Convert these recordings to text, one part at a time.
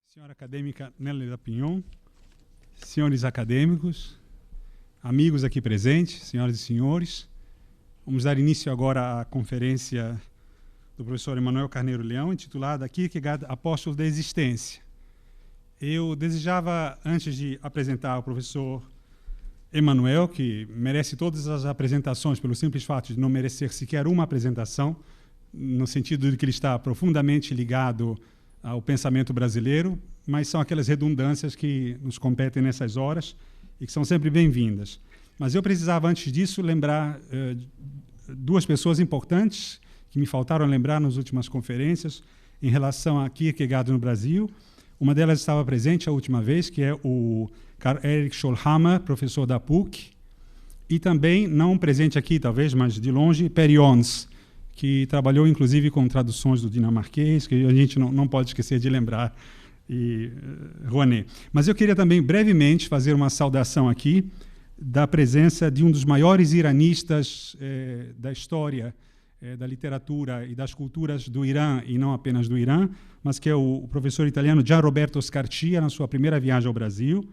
Senhora acadêmica Nélia da Pinhon, senhores acadêmicos, amigos aqui presentes, senhoras e senhores, vamos dar início agora à conferência do professor Emanuel Carneiro Leão, intitulada Kierkegaard, Apóstolo da Existência. Eu desejava, antes de apresentar o professor Emanuel, que merece todas as apresentações pelo simples fato de não merecer sequer uma apresentação, no sentido de que ele está profundamente ligado ao pensamento brasileiro, mas são aquelas redundâncias que nos competem nessas horas e que são sempre bem-vindas. Mas eu precisava, antes disso, lembrar duas pessoas importantes que me faltaram lembrar nas últimas conferências em relação a Kierkegaard no Brasil. Uma delas estava presente a última vez, que é o Karl Erich Schollhammer, professor da PUC, e também, não presente aqui talvez, mas de longe, Perry Ons, que trabalhou inclusive com traduções do dinamarquês, que a gente não pode esquecer de lembrar, e Rouanet. Mas eu queria também brevemente fazer uma saudação aqui da presença de um dos maiores iranistas da história da literatura e das culturas do Irã, e não apenas do Irã, mas que é o professor italiano Gianroberto Scarccia, na sua primeira viagem ao Brasil,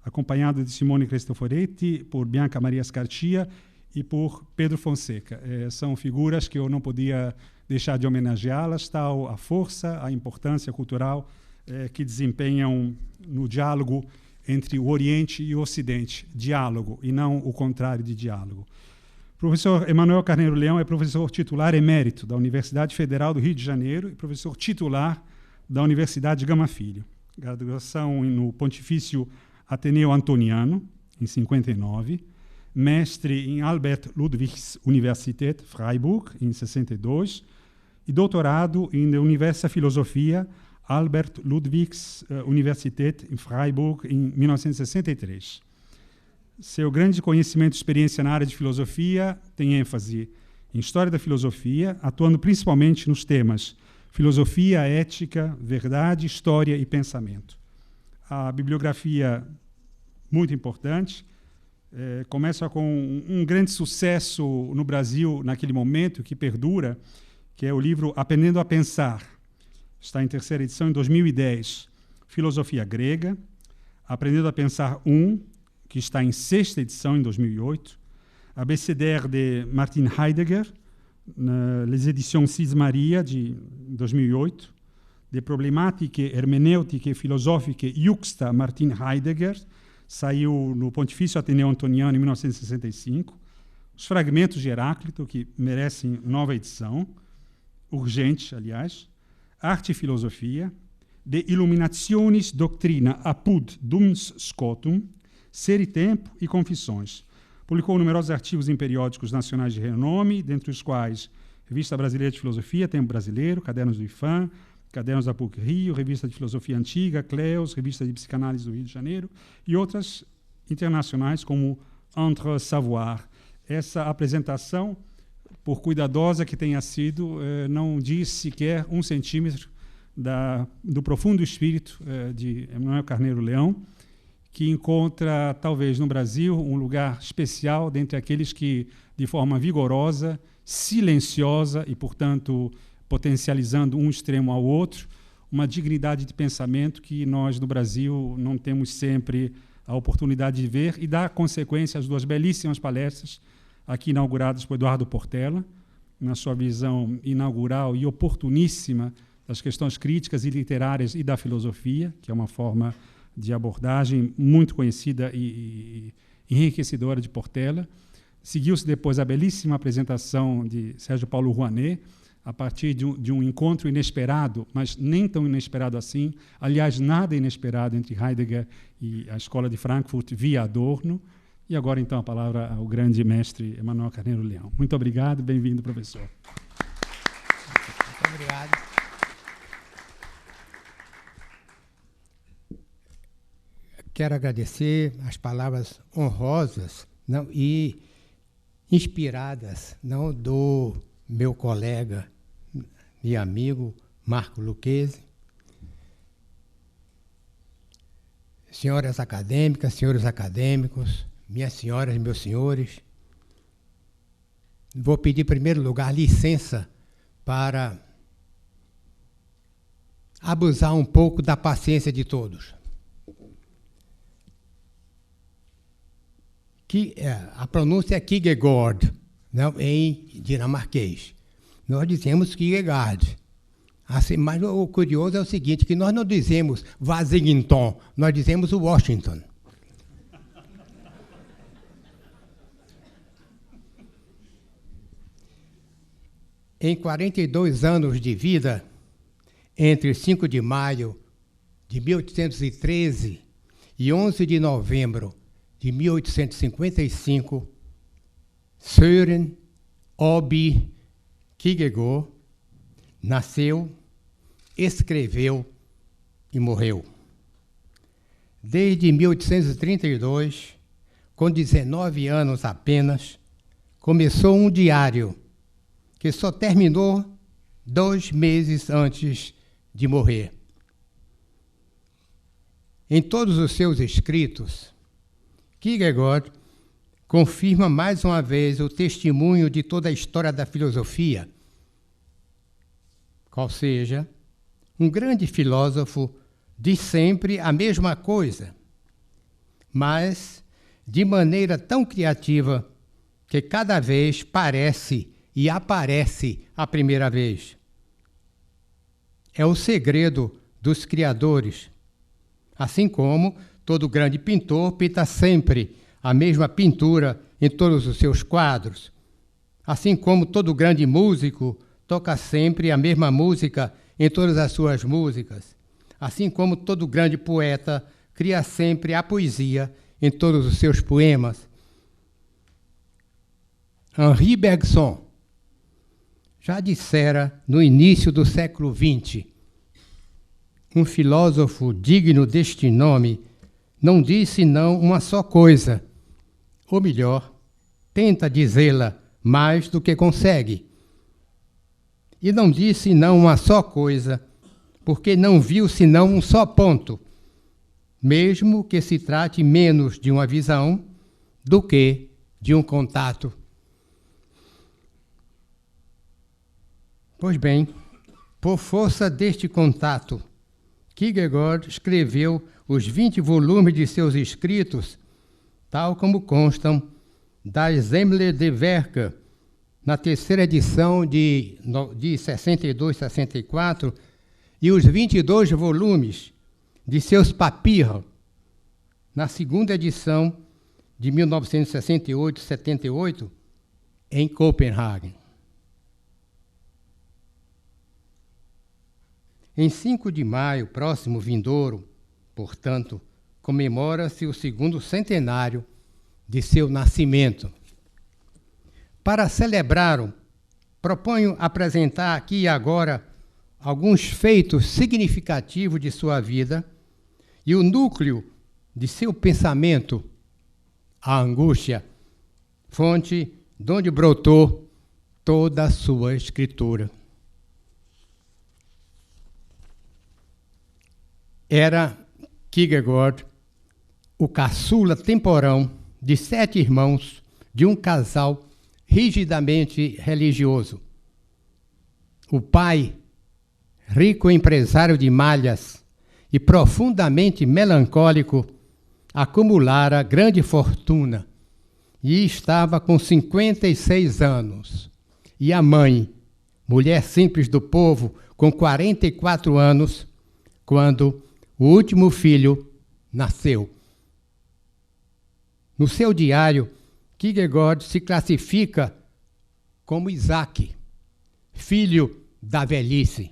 acompanhado de Simone Cristoforetti, por Bianca Maria Scarccia e por Pedro Fonseca. São figuras que eu não podia deixar de homenageá-las, tal a força, a importância cultural que desempenham no diálogo entre o Oriente e o Ocidente. Diálogo, e não o contrário de diálogo. O professor Emanuel Carneiro Leão é professor titular emérito da Universidade Federal do Rio de Janeiro e professor titular da Universidade Gama Filho. Graduação no Pontifício Ateneu Antoniano, em 59, mestre em Albert Ludwigs Universität Freiburg, em 62, e doutorado em Universidade Filosofia Albert Ludwigs Universität em Freiburg, em 1963. Seu grande conhecimento e experiência na área de filosofia tem ênfase em história da filosofia, atuando principalmente nos temas filosofia, ética, verdade, história e pensamento. A bibliografia, muito importante, começa com um grande sucesso no Brasil naquele momento, que perdura, que é o livro Aprendendo a Pensar. Está em terceira edição, em 2010. Filosofia Grega, Aprendendo a Pensar 1, que está em sexta edição, em 2008. Abecedaire de Martin Heidegger, les éditions Cis Maria, de 2008. De Problematiche Hermeneutiche Philosophiche Juxta Martin Heidegger, saiu no Pontifício Ateneu Antoniano, em 1965. Os Fragmentos de Heráclito, que merecem nova edição, urgente, aliás. Arte e Filosofia, De Illuminationis Doctrina Apud Duns Scotum, Ser e Tempo e Confissões. Publicou numerosos artigos em periódicos nacionais de renome, dentre os quais Revista Brasileira de Filosofia, Tempo Brasileiro, Cadernos do IFAM, Cadernos da PUC Rio, Revista de Filosofia Antiga, Cleos, Revista de Psicanálise do Rio de Janeiro, e outras internacionais como Entre Savoir. Essa apresentação, por cuidadosa que tenha sido, não diz sequer 1 centímetro do profundo espírito de Emanuel Carneiro Leão, que encontra, talvez no Brasil, um lugar especial dentre aqueles que, de forma vigorosa, silenciosa e, portanto, potencializando um extremo ao outro, uma dignidade de pensamento que nós, no Brasil, não temos sempre a oportunidade de ver, e dá consequência às duas belíssimas palestras aqui inauguradas por Eduardo Portela, na sua visão inaugural e oportuníssima das questões críticas e literárias e da filosofia, que é uma forma de abordagem muito conhecida e enriquecedora de Portela. Seguiu-se depois a belíssima apresentação de Sérgio Paulo Rouanet, a partir de um encontro inesperado, mas nem tão inesperado assim, aliás, nada inesperado, entre Heidegger e a Escola de Frankfurt via Adorno. E agora, então, a palavra ao grande mestre Emanuel Carneiro Leão. Muito obrigado, bem-vindo, professor. Muito obrigado. Quero agradecer as palavras honrosas, não, e inspiradas não do meu colega e amigo Marco Lucchesi. Senhoras acadêmicas, senhores acadêmicos, minhas senhoras e meus senhores, vou pedir, em primeiro lugar, licença para abusar um pouco da paciência de todos. A pronúncia é Kierkegaard, né, em dinamarquês. Nós dizemos Kierkegaard. Assim, mas o curioso é o seguinte, que nós não dizemos Washington, nós dizemos Washington. Em 42 anos de vida, entre 5 de maio de 1813 e 11 de novembro de 1855, Søren Oby Kierkegaard nasceu, escreveu e morreu. Desde 1832, com 19 anos apenas, começou um diário que só terminou 2 meses antes de morrer. Em todos os seus escritos, Kierkegaard confirma mais uma vez o testemunho de toda a história da filosofia, qual seja, um grande filósofo diz sempre a mesma coisa, mas de maneira tão criativa que cada vez parece e aparece a primeira vez. É o segredo dos criadores. Assim como todo grande pintor pinta sempre a mesma pintura em todos os seus quadros. Assim como todo grande músico toca sempre a mesma música em todas as suas músicas. Assim como todo grande poeta cria sempre a poesia em todos os seus poemas. Henri Bergson já dissera no início do século XX, um filósofo digno deste nome não disse não uma só coisa, ou melhor, tenta dizê-la mais do que consegue. E não disse não uma só coisa, porque não viu senão um só ponto, mesmo que se trate menos de uma visão do que de um contato. Pois bem, por força deste contato, Kierkegaard escreveu os 20 volumes de seus escritos, tal como constam das Sammlungen der Werke, na terceira edição de 62-64, e os 22 volumes de seus Papiere, na segunda edição de 1968-78, em Copenhague. Em 5 de maio, próximo vindouro, portanto, comemora-se o 2º centenário de seu nascimento. Para celebrá-lo, proponho apresentar aqui e agora alguns feitos significativos de sua vida e o núcleo de seu pensamento, a angústia, fonte de onde brotou toda a sua escritura. Era Kierkegaard o caçula temporão de 7 irmãos de um casal rigidamente religioso. O pai, rico empresário de malhas e profundamente melancólico, acumulara grande fortuna e estava com 56 anos. E a mãe, mulher simples do povo, com 44 anos, quando o último filho nasceu. No seu diário, Kierkegaard se classifica como Isaac, filho da velhice.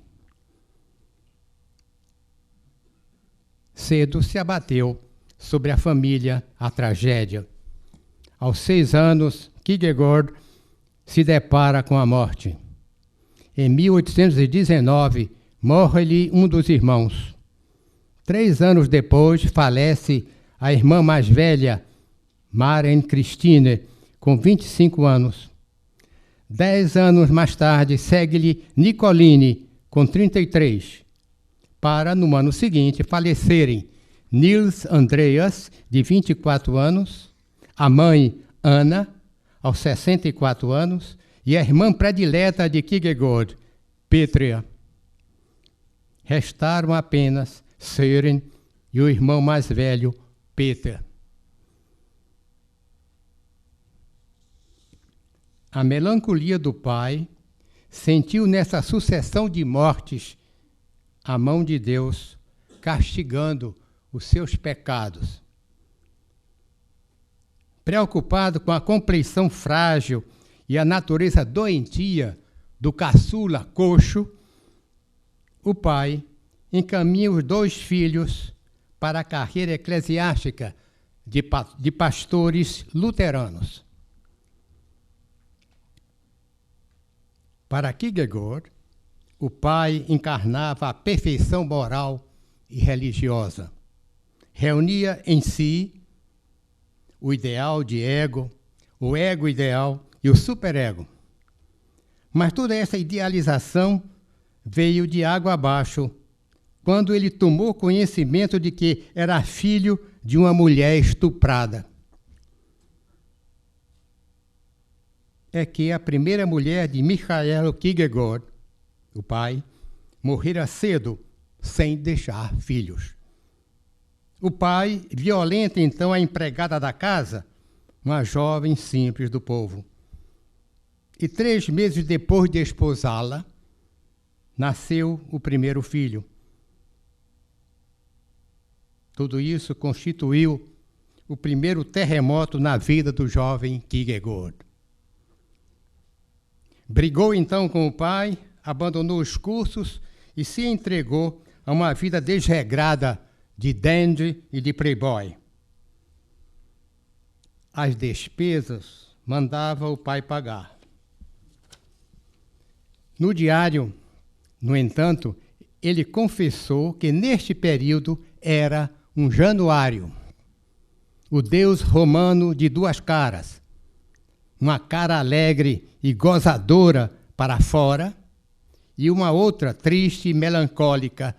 Cedo se abateu sobre a família a tragédia. Aos 6 anos, Kierkegaard se depara com a morte. Em 1819, morre-lhe um dos irmãos. 3 anos depois, falece a irmã mais velha, Maren Christine, com 25 anos. 10 anos mais tarde, segue-lhe Nicoline, com 33, para, no ano seguinte, falecerem Nils Andreas, de 24 anos, a mãe, Ana, aos 64 anos, e a irmã predileta de Kierkegaard, Petra. Restaram apenas Søren e o irmão mais velho, Peter. A melancolia do pai sentiu nessa sucessão de mortes a mão de Deus castigando os seus pecados. Preocupado com a compleição frágil e a natureza doentia do caçula coxo, o pai encaminha os 2 filhos para a carreira eclesiástica de pastores luteranos. Para Kierkegaard, o pai encarnava a perfeição moral e religiosa. Reunia em si o ideal de ego, o ego ideal e o superego. Mas toda essa idealização veio de água abaixo quando ele tomou conhecimento de que era filho de uma mulher estuprada. É que a primeira mulher de Mikhail Kierkegaard, o pai, morrera cedo, sem deixar filhos. O pai violenta então a empregada da casa, uma jovem simples do povo. E 3 meses depois de esposá-la, nasceu o primeiro filho. Tudo isso constituiu o primeiro terremoto na vida do jovem Kierkegaard. Brigou então com o pai, abandonou os cursos e se entregou a uma vida desregrada de dandy e de playboy. As despesas mandava o pai pagar. No diário, no entanto, ele confessou que neste período era um Januário, o deus romano de 2 caras, uma cara alegre e gozadora para fora e uma outra triste e melancólica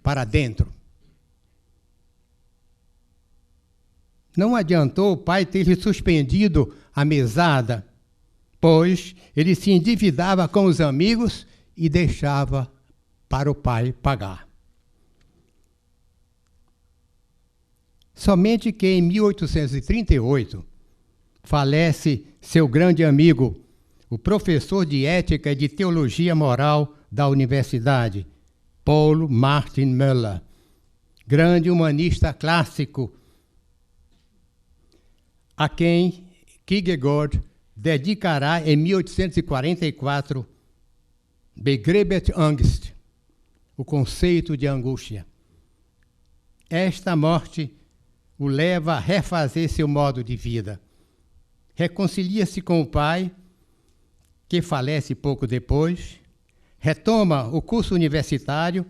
para dentro. Não adiantou o pai ter lhe suspendido a mesada, pois ele se endividava com os amigos e deixava para o pai pagar. Somente que em 1838 falece seu grande amigo, o professor de ética e de teologia moral da universidade, Paul Martin Müller, grande humanista clássico, a quem Kierkegaard dedicará em 1844 Begriffet Angst, o conceito de angústia. Esta morte o leva a refazer seu modo de vida. Reconcilia-se com o pai, que falece pouco depois, retoma o curso universitário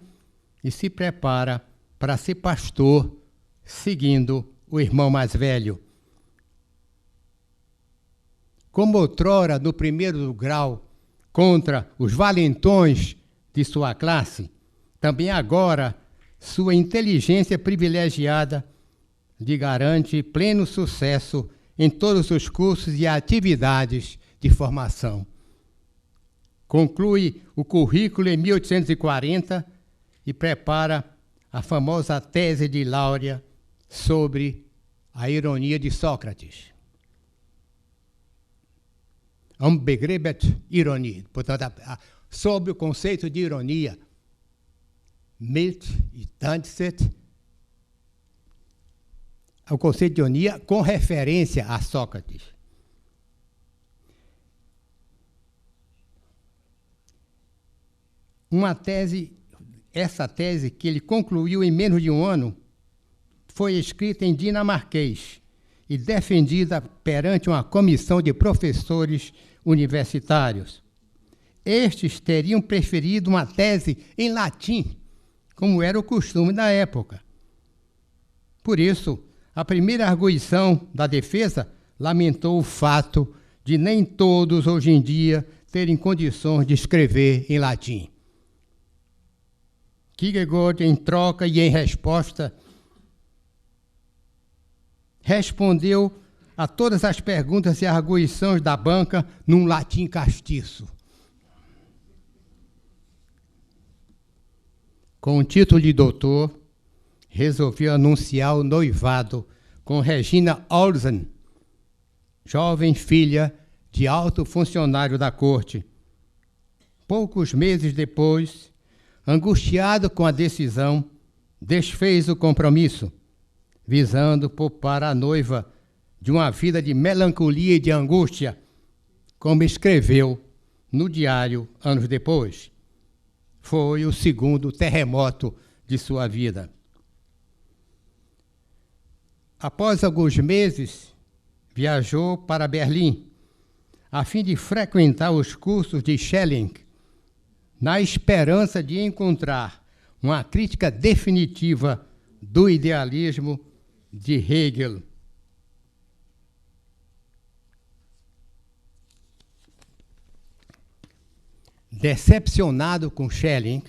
e se prepara para ser pastor, seguindo o irmão mais velho. Como outrora, no 1º grau, contra os valentões de sua classe, também agora sua inteligência privilegiada lhe garante pleno sucesso em todos os cursos e atividades de formação. Conclui o currículo em 1840 e prepara a famosa tese de Laurea sobre a ironia de Sócrates. Begriffet Ironie, portanto, sobre o conceito de ironia, mit e Tanzet, o conceito de ironia com referência a Sócrates. Essa tese que ele concluiu em menos de um ano, foi escrita em dinamarquês e defendida perante uma comissão de professores universitários. Estes teriam preferido uma tese em latim, como era o costume da época. Por isso, a primeira arguição da defesa lamentou o fato de nem todos hoje em dia terem condições de escrever em latim. Kierkegaard, em troca e em resposta, respondeu a todas as perguntas e arguições da banca num latim castiço. Com o título de doutor, resolveu anunciar o noivado com Regina Olsen, jovem filha de alto funcionário da corte. Poucos meses depois, angustiado com a decisão, desfez o compromisso, visando poupar a noiva de uma vida de melancolia e de angústia, como escreveu no diário anos depois. Foi o segundo terremoto de sua vida. Após alguns meses, viajou para Berlim, a fim de frequentar os cursos de Schelling, na esperança de encontrar uma crítica definitiva do idealismo de Hegel. Decepcionado com Schelling,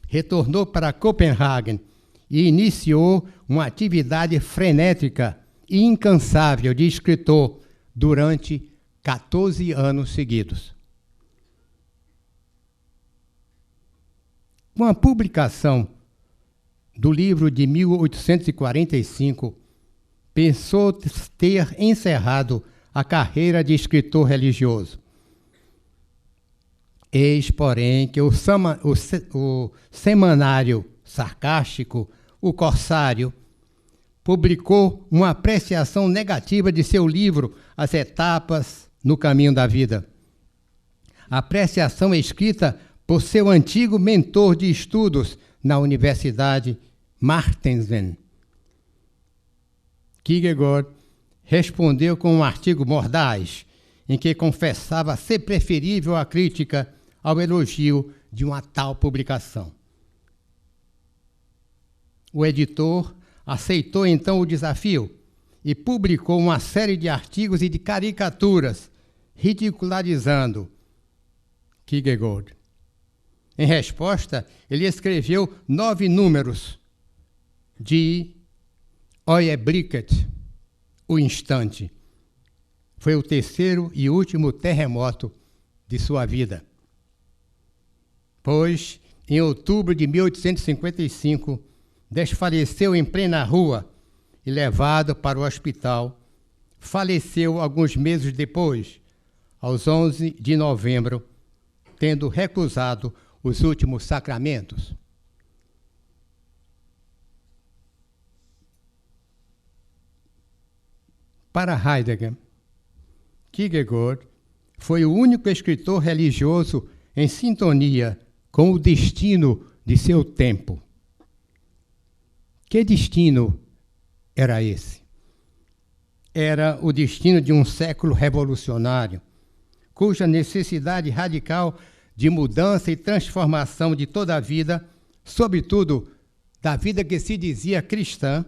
retornou para Copenhague e iniciou uma atividade frenética e incansável de escritor durante 14 anos seguidos. Com a publicação do livro de 1845, pensou ter encerrado a carreira de escritor religioso. Eis, porém, que o semanário sarcástico, O Corsário, publicou uma apreciação negativa de seu livro As Etapas no Caminho da Vida. A apreciação escrita por seu antigo mentor de estudos na Universidade Martensven. Kierkegaard respondeu com um artigo mordaz, em que confessava ser preferível a crítica ao elogio de uma tal publicação. O editor aceitou então o desafio e publicou uma série de artigos e de caricaturas, ridicularizando Kierkegaard. Em resposta, ele escreveu 9 números de Øyeblikket, o instante. Foi o terceiro e último terremoto de sua vida. Pois, em outubro de 1855, desfaleceu em plena rua e, levado para o hospital, faleceu alguns meses depois, aos 11 de novembro, tendo recusado os últimos sacramentos. Para Heidegger, Kierkegaard foi o único escritor religioso em sintonia com o destino de seu tempo. Que destino era esse? Era o destino de um século revolucionário, cuja necessidade radical de mudança e transformação de toda a vida, sobretudo da vida que se dizia cristã,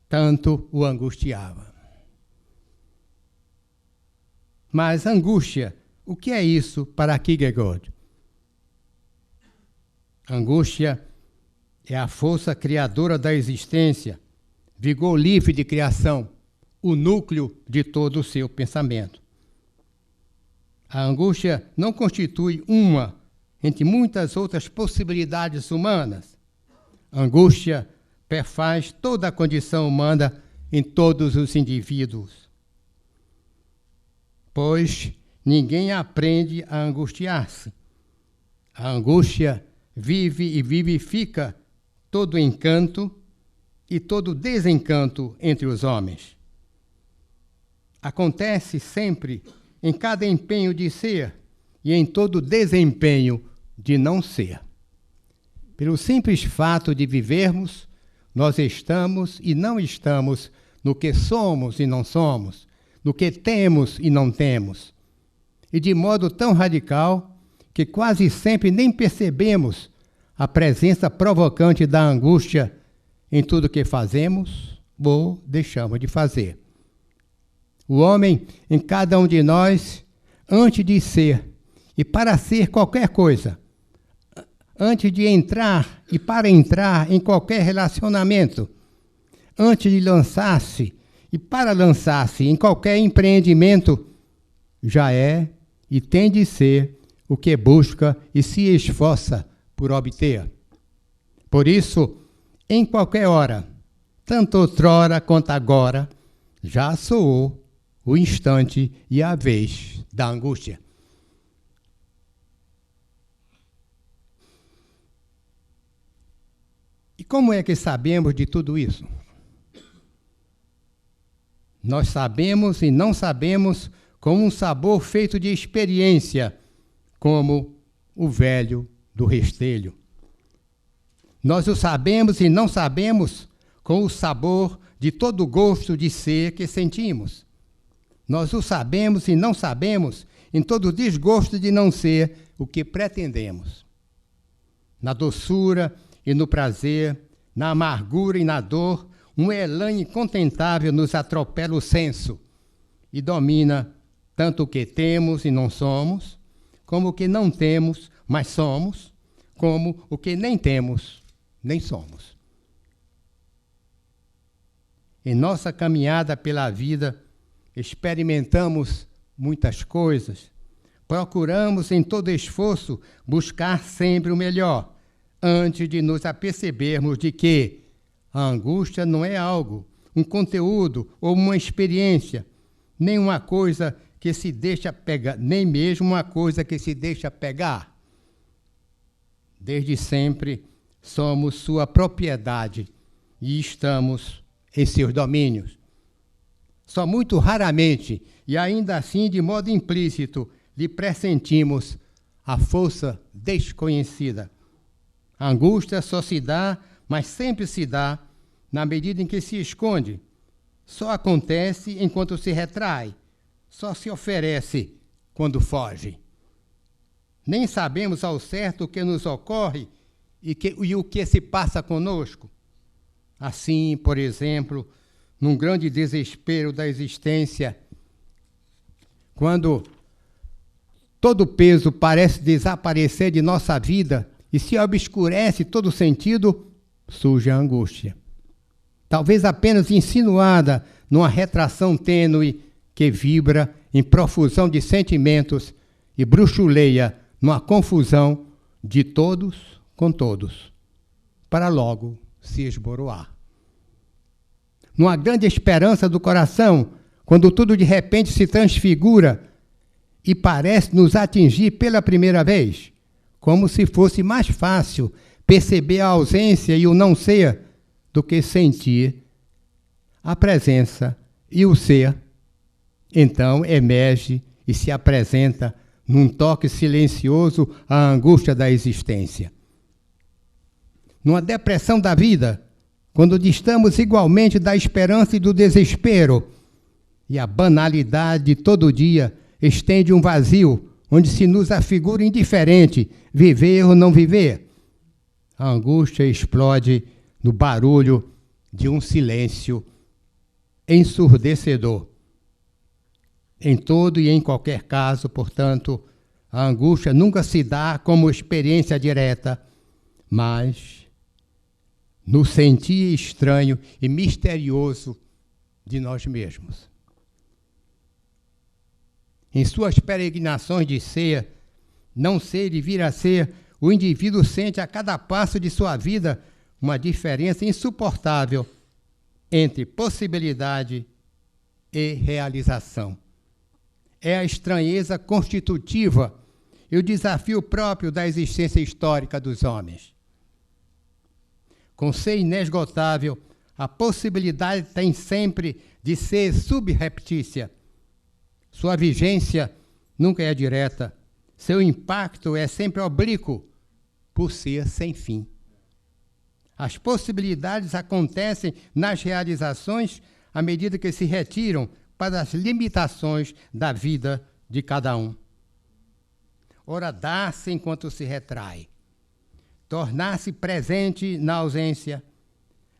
tanto o angustiava. Mas angústia, o que é isso para Kierkegaard? Angústia é a força criadora da existência, vigor livre de criação, o núcleo de todo o seu pensamento. A angústia não constitui uma entre muitas outras possibilidades humanas. A angústia perfaz toda a condição humana em todos os indivíduos. Pois ninguém aprende a angustiar-se. A angústia vive e vivifica todo encanto e todo desencanto entre os homens. Acontece sempre em cada empenho de ser e em todo desempenho de não ser. Pelo simples fato de vivermos, nós estamos e não estamos no que somos e não somos, no que temos e não temos. E de modo tão radical que quase sempre nem percebemos a presença provocante da angústia em tudo que fazemos ou deixamos de fazer. O homem, em cada um de nós, antes de ser e para ser qualquer coisa, antes de entrar e para entrar em qualquer relacionamento, antes de lançar-se e para lançar-se em qualquer empreendimento, já é e tem de ser o que busca e se esforça por obter. Por isso, em qualquer hora, tanto outrora quanto agora, já soou o instante e a vez da angústia. E como é que sabemos de tudo isso? Nós sabemos e não sabemos com um sabor feito de experiência, como o velho do Restelho. Nós o sabemos e não sabemos com o sabor de todo o gosto de ser que sentimos. Nós o sabemos e não sabemos em todo o desgosto de não ser o que pretendemos. Na doçura e no prazer, na amargura e na dor, um elan incontentável nos atropela o senso e domina tanto o que temos e não somos, como o que não temos, mas somos, como o que nem temos, nem somos. Em nossa caminhada pela vida, experimentamos muitas coisas, procuramos em todo esforço buscar sempre o melhor, antes de nos apercebermos de que a angústia não é algo, um conteúdo ou uma experiência, nem uma coisa que se deixa pegar, nem mesmo uma coisa que se deixa pegar. Desde sempre somos sua propriedade e estamos em seus domínios. Só muito raramente, e ainda assim de modo implícito, lhe pressentimos a força desconhecida. A angústia só se dá, mas sempre se dá, na medida em que se esconde. Só acontece enquanto se retrai. Só se oferece quando foge. Nem sabemos ao certo o que nos ocorre e o que se passa conosco. Assim, por exemplo, num grande desespero da existência, quando todo o peso parece desaparecer de nossa vida e se obscurece todo sentido, surge a angústia. Talvez apenas insinuada numa retração tênue que vibra em profusão de sentimentos e bruxuleia numa confusão de todos com todos, para logo se esboroar. Numa grande esperança do coração, quando tudo de repente se transfigura e parece nos atingir pela primeira vez, como se fosse mais fácil perceber a ausência e o não ser do que sentir a presença e o ser, então emerge e se apresenta num toque silencioso a angústia da existência. Numa depressão da vida, quando distamos igualmente da esperança e do desespero, e a banalidade de todo dia estende um vazio, onde se nos afigura indiferente viver ou não viver, a angústia explode no barulho de um silêncio ensurdecedor. Em todo e em qualquer caso, portanto, a angústia nunca se dá como experiência direta, mas no sentir estranho e misterioso de nós mesmos. Em suas peregrinações de ser, não ser e vir a ser, o indivíduo sente a cada passo de sua vida uma diferença insuportável entre possibilidade e realização. É a estranheza constitutiva e o desafio próprio da existência histórica dos homens. Com ser inesgotável, a possibilidade tem sempre de ser subreptícia. Sua vigência nunca é direta. Seu impacto é sempre oblíquo, por ser sem fim. As possibilidades acontecem nas realizações à medida que se retiram para as limitações da vida de cada um. Ora, dá-se enquanto se retrai. Tornar-se presente na ausência,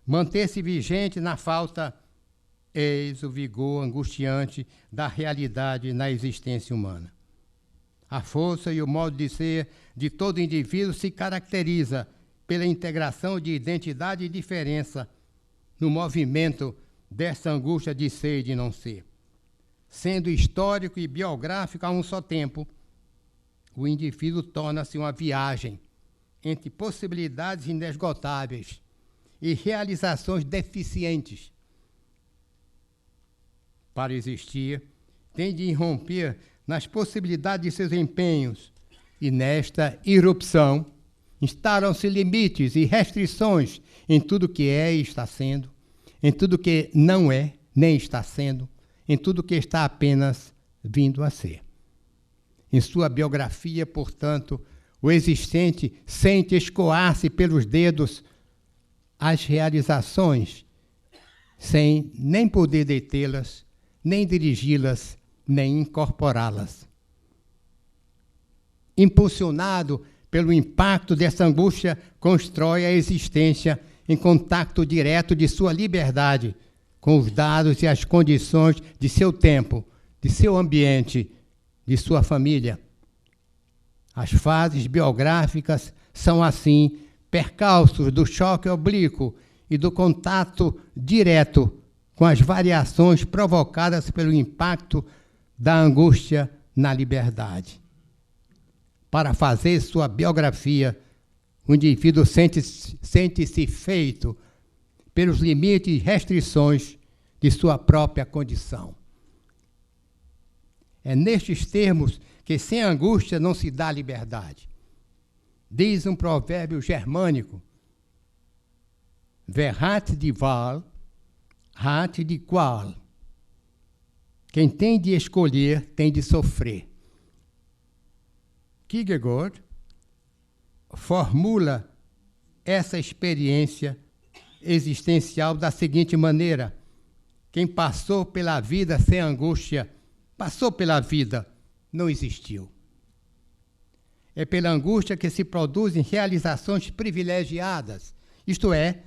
manter-se vigente na falta, Eis o vigor angustiante da realidade na existência humana. A força e o modo de ser de todo indivíduo se caracteriza pela integração de identidade e diferença no movimento dessa angústia de ser e de não ser. Sendo histórico e biográfico a um só tempo, o indivíduo torna-se uma viagem entre possibilidades inesgotáveis e realizações deficientes. Para existir, tem de irromper nas possibilidades de seus empenhos, e nesta irrupção instalam-se limites e restrições em tudo que é e está sendo, em tudo que não é nem está sendo, em tudo que está apenas vindo a ser. Em sua biografia, portanto, o existente sente escoar-se pelos dedos as realizações, sem nem poder detê-las, nem dirigi-las, nem incorporá-las. Impulsionado pelo impacto dessa angústia, constrói a existência em contato direto de sua liberdade com os dados e as condições de seu tempo, de seu ambiente, de sua família. As fases biográficas são, assim, percalços do choque oblíquo e do contato direto com as variações provocadas pelo impacto da angústia na liberdade. Para fazer sua biografia, o indivíduo sente-se feito pelos limites e restrições de sua própria condição. É nestes termos que sem angústia não se dá liberdade. Diz um provérbio germânico: Wer hat die Wahl, hat die Qual. Quem tem de escolher, tem de sofrer. Kierkegaard formula essa experiência existencial da seguinte maneira: quem passou pela vida sem angústia, passou pela vida, não existiu. É pela angústia que se produzem realizações privilegiadas, isto é,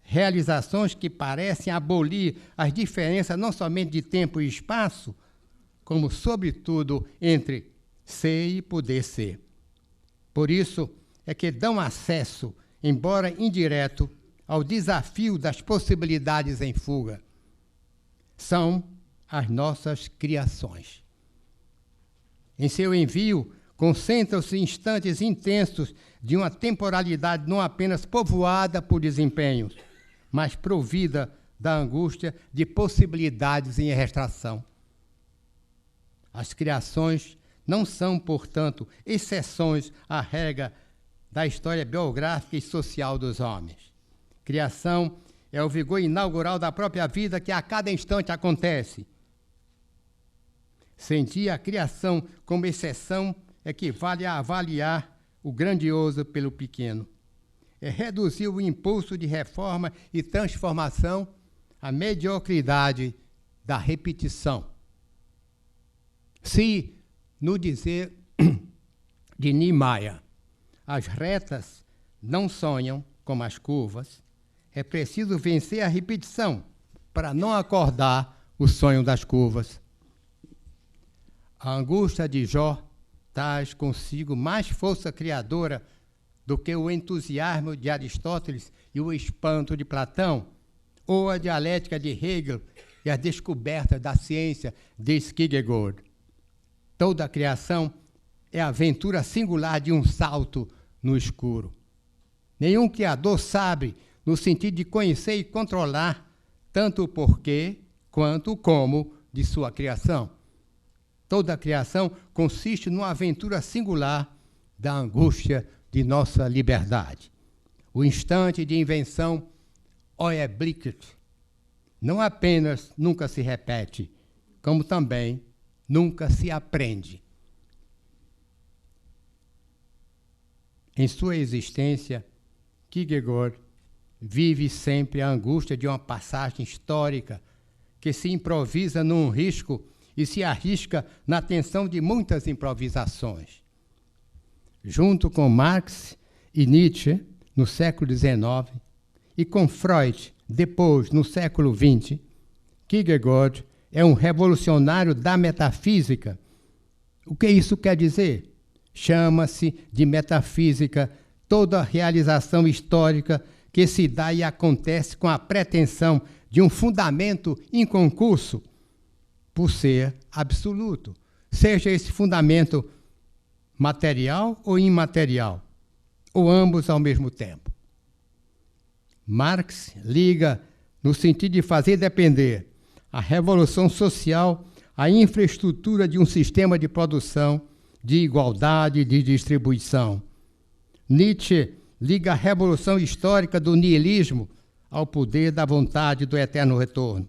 realizações que parecem abolir as diferenças não somente de tempo e espaço, como, sobretudo, entre ser e poder ser. Por isso é que dão acesso, embora indireto, ao desafio das possibilidades em fuga. São as nossas criações. Em seu envio, concentram-se instantes intensos de uma temporalidade não apenas povoada por desempenhos, mas provida da angústia de possibilidades em retração. As criações não são, portanto, exceções à regra da história biográfica e social dos homens. Criação é o vigor inaugural da própria vida que a cada instante acontece. Sentir a criação como exceção equivale a avaliar o grandioso pelo pequeno. É reduzir o impulso de reforma e transformação à mediocridade da repetição. Se, no dizer de Niemeyer, as retas não sonham como as curvas, é preciso vencer a repetição para não acordar o sonho das curvas. A angústia de Jó traz consigo mais força criadora do que o entusiasmo de Aristóteles e o espanto de Platão, ou a dialética de Hegel e a descoberta da ciência de Kierkegaard. Toda a criação é a aventura singular de um salto no escuro. Nenhum criador sabe, no sentido de conhecer e controlar, tanto o porquê quanto o como de sua criação. Toda a criação consiste numa aventura singular da angústia de nossa liberdade. O instante de invenção Augenblick não apenas nunca se repete, como também nunca se aprende. Em sua existência, Kierkegaard vive sempre a angústia de uma passagem histórica que se improvisa num risco e se arrisca na tensão de muitas improvisações. Junto com Marx e Nietzsche, no século XIX, e com Freud, depois, no século XX, Kierkegaard é um revolucionário da metafísica. O que isso quer dizer? Chama-se de metafísica toda a realização histórica que se dá e acontece com a pretensão de um fundamento inconcurso, por ser absoluto, seja esse fundamento material ou imaterial, ou ambos ao mesmo tempo. Marx liga no sentido de fazer depender a revolução social à infraestrutura de um sistema de produção, de igualdade e de distribuição. Nietzsche liga a revolução histórica do niilismo ao poder da vontade do eterno retorno.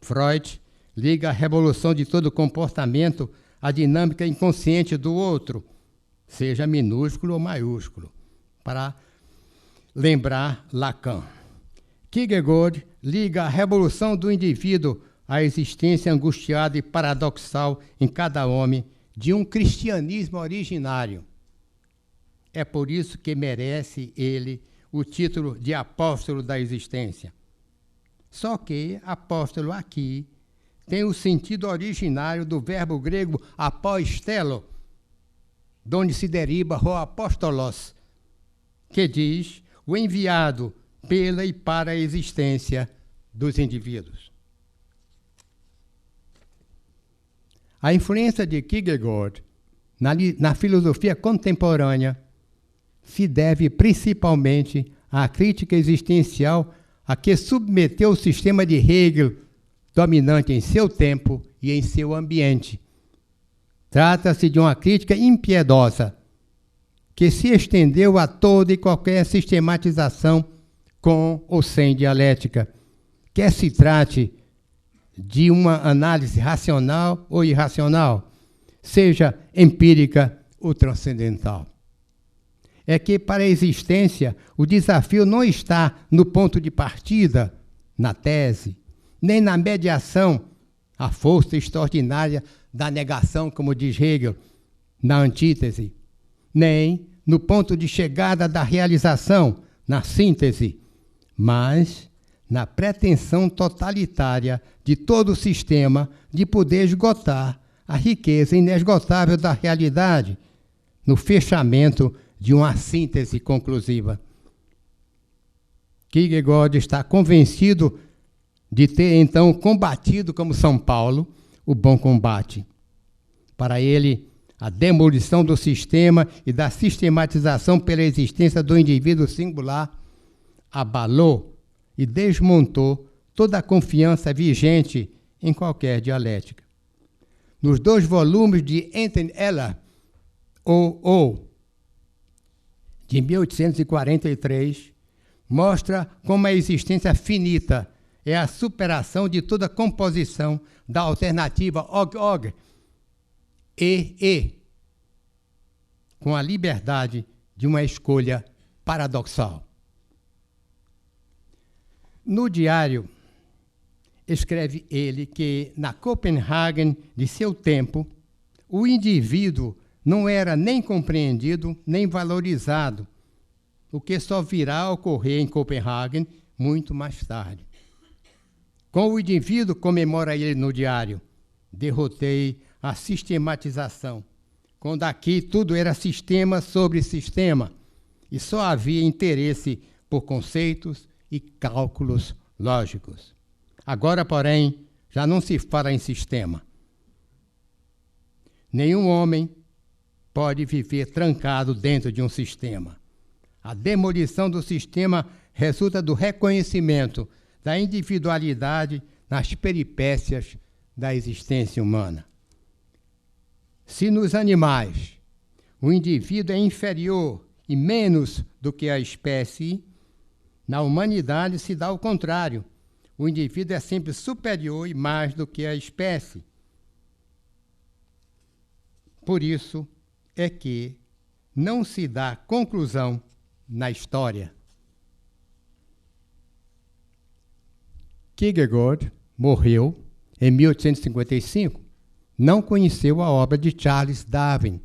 Freud liga a revolução de todo comportamento à dinâmica inconsciente do outro, seja minúsculo ou maiúsculo, para lembrar Lacan. Kierkegaard liga a revolução do indivíduo à existência angustiada e paradoxal em cada homem de um cristianismo originário. É por isso que merece ele o título de apóstolo da existência. Só que apóstolo aqui tem o sentido originário do verbo grego apóstelo, de onde se deriva o apóstolos, que diz o enviado pela e para a existência dos indivíduos. A influência de Kierkegaard na filosofia contemporânea se deve principalmente à crítica existencial a que submeteu o sistema de Hegel, dominante em seu tempo e em seu ambiente. Trata-se de uma crítica impiedosa, que se estendeu a toda e qualquer sistematização com ou sem dialética, quer se trate de uma análise racional ou irracional, seja empírica ou transcendental. É que, para a existência, o desafio não está no ponto de partida, na tese, nem na mediação, a força extraordinária da negação, como diz Hegel, na antítese, nem no ponto de chegada da realização, na síntese, mas na pretensão totalitária de todo o sistema de poder esgotar a riqueza inesgotável da realidade, no fechamento de uma síntese conclusiva. Kierkegaard está convencido de ter, então, combatido, como São Paulo, o bom combate. Para ele, a demolição do sistema e da sistematização pela existência do indivíduo singular abalou e desmontou toda a confiança vigente em qualquer dialética. Nos 2 volumes de Enten Eller, de 1843, mostra como a existência finita é a superação de toda composição da alternativa og-og, e, com a liberdade de uma escolha paradoxal. No diário, escreve ele que, na Copenhagen de seu tempo, o indivíduo não era nem compreendido, nem valorizado, o que só virá a ocorrer em Copenhagen muito mais tarde. Com o indivíduo, comemora ele no diário, derrotei a sistematização, quando aqui tudo era sistema sobre sistema, e só havia interesse por conceitos e cálculos lógicos. Agora, porém, já não se fala em sistema. Nenhum homem pode viver trancado dentro de um sistema. A demolição do sistema resulta do reconhecimento da individualidade nas peripécias da existência humana. Se nos animais o indivíduo é inferior e menos do que a espécie, na humanidade se dá o contrário. O indivíduo é sempre superior e mais do que a espécie. Por isso é que não se dá conclusão na história. Kierkegaard morreu em 1855. Não conheceu a obra de Charles Darwin.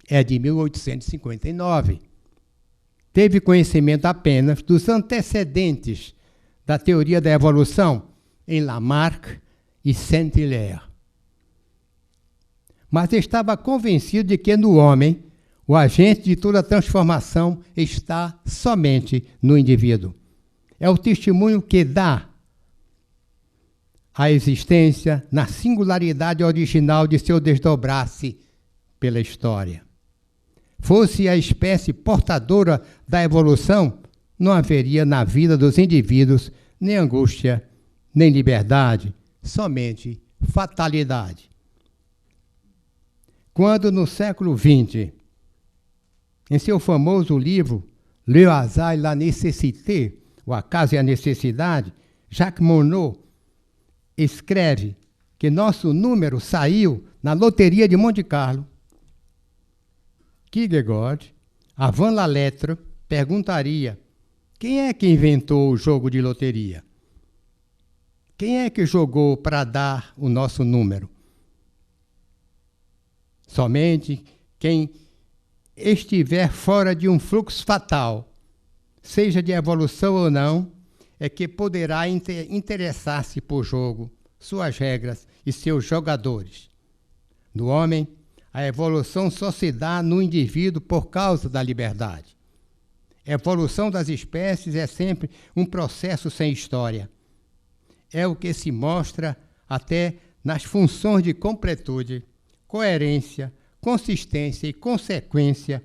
É de 1859. Teve conhecimento apenas dos antecedentes da teoria da evolução, em Lamarck e Saint-Hilaire. Mas estava convencido de que no homem, o agente de toda transformação está somente no indivíduo. É o testemunho que dá a existência na singularidade original de seu desdobrar-se pela história. Fosse a espécie portadora da evolução, não haveria na vida dos indivíduos nem angústia, nem liberdade, somente fatalidade. Quando no século XX, em seu famoso livro Le hasard et la nécessité, O Acaso e a Necessidade, Jacques Monod escreve que nosso número saiu na loteria de Monte Carlo. Kierkegaard, avant la lettre, perguntaria: quem é que inventou o jogo de loteria? Quem é que jogou para dar o nosso número? Somente quem estiver fora de um fluxo fatal, seja de evolução ou não, é que poderá interessar-se por jogo, suas regras e seus jogadores. No homem, a evolução só se dá no indivíduo por causa da liberdade. A evolução das espécies é sempre um processo sem história. É o que se mostra até nas funções de completude, coerência, consistência e consequência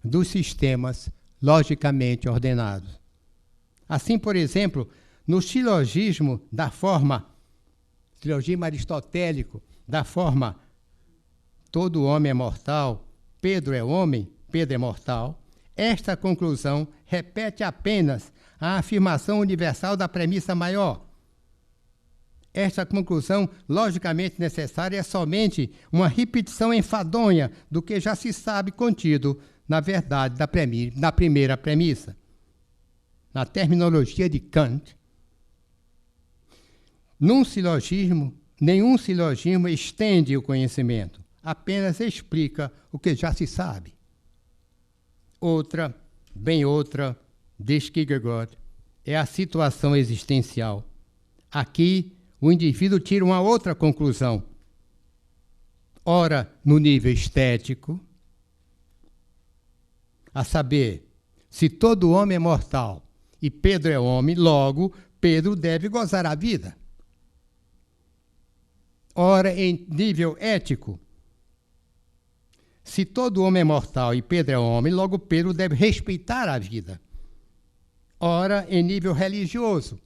dos sistemas logicamente ordenados. Assim, por exemplo, no silogismo aristotélico, da forma todo homem é mortal, Pedro é homem, Pedro é mortal, esta conclusão repete apenas a afirmação universal da premissa maior. Esta conclusão logicamente necessária é somente uma repetição enfadonha do que já se sabe contido na verdade da primeira premissa. Na terminologia de Kant, nenhum silogismo estende o conhecimento, apenas explica o que já se sabe. Outra, diz Kierkegaard, é a situação existencial. Aqui, o indivíduo tira uma outra conclusão. Ora, no nível estético, a saber, se todo homem é mortal e Pedro é homem, logo, Pedro deve gozar a vida. Ora, em nível ético, se todo homem é mortal e Pedro é homem, logo Pedro deve respeitar a vida. Ora, em nível religioso,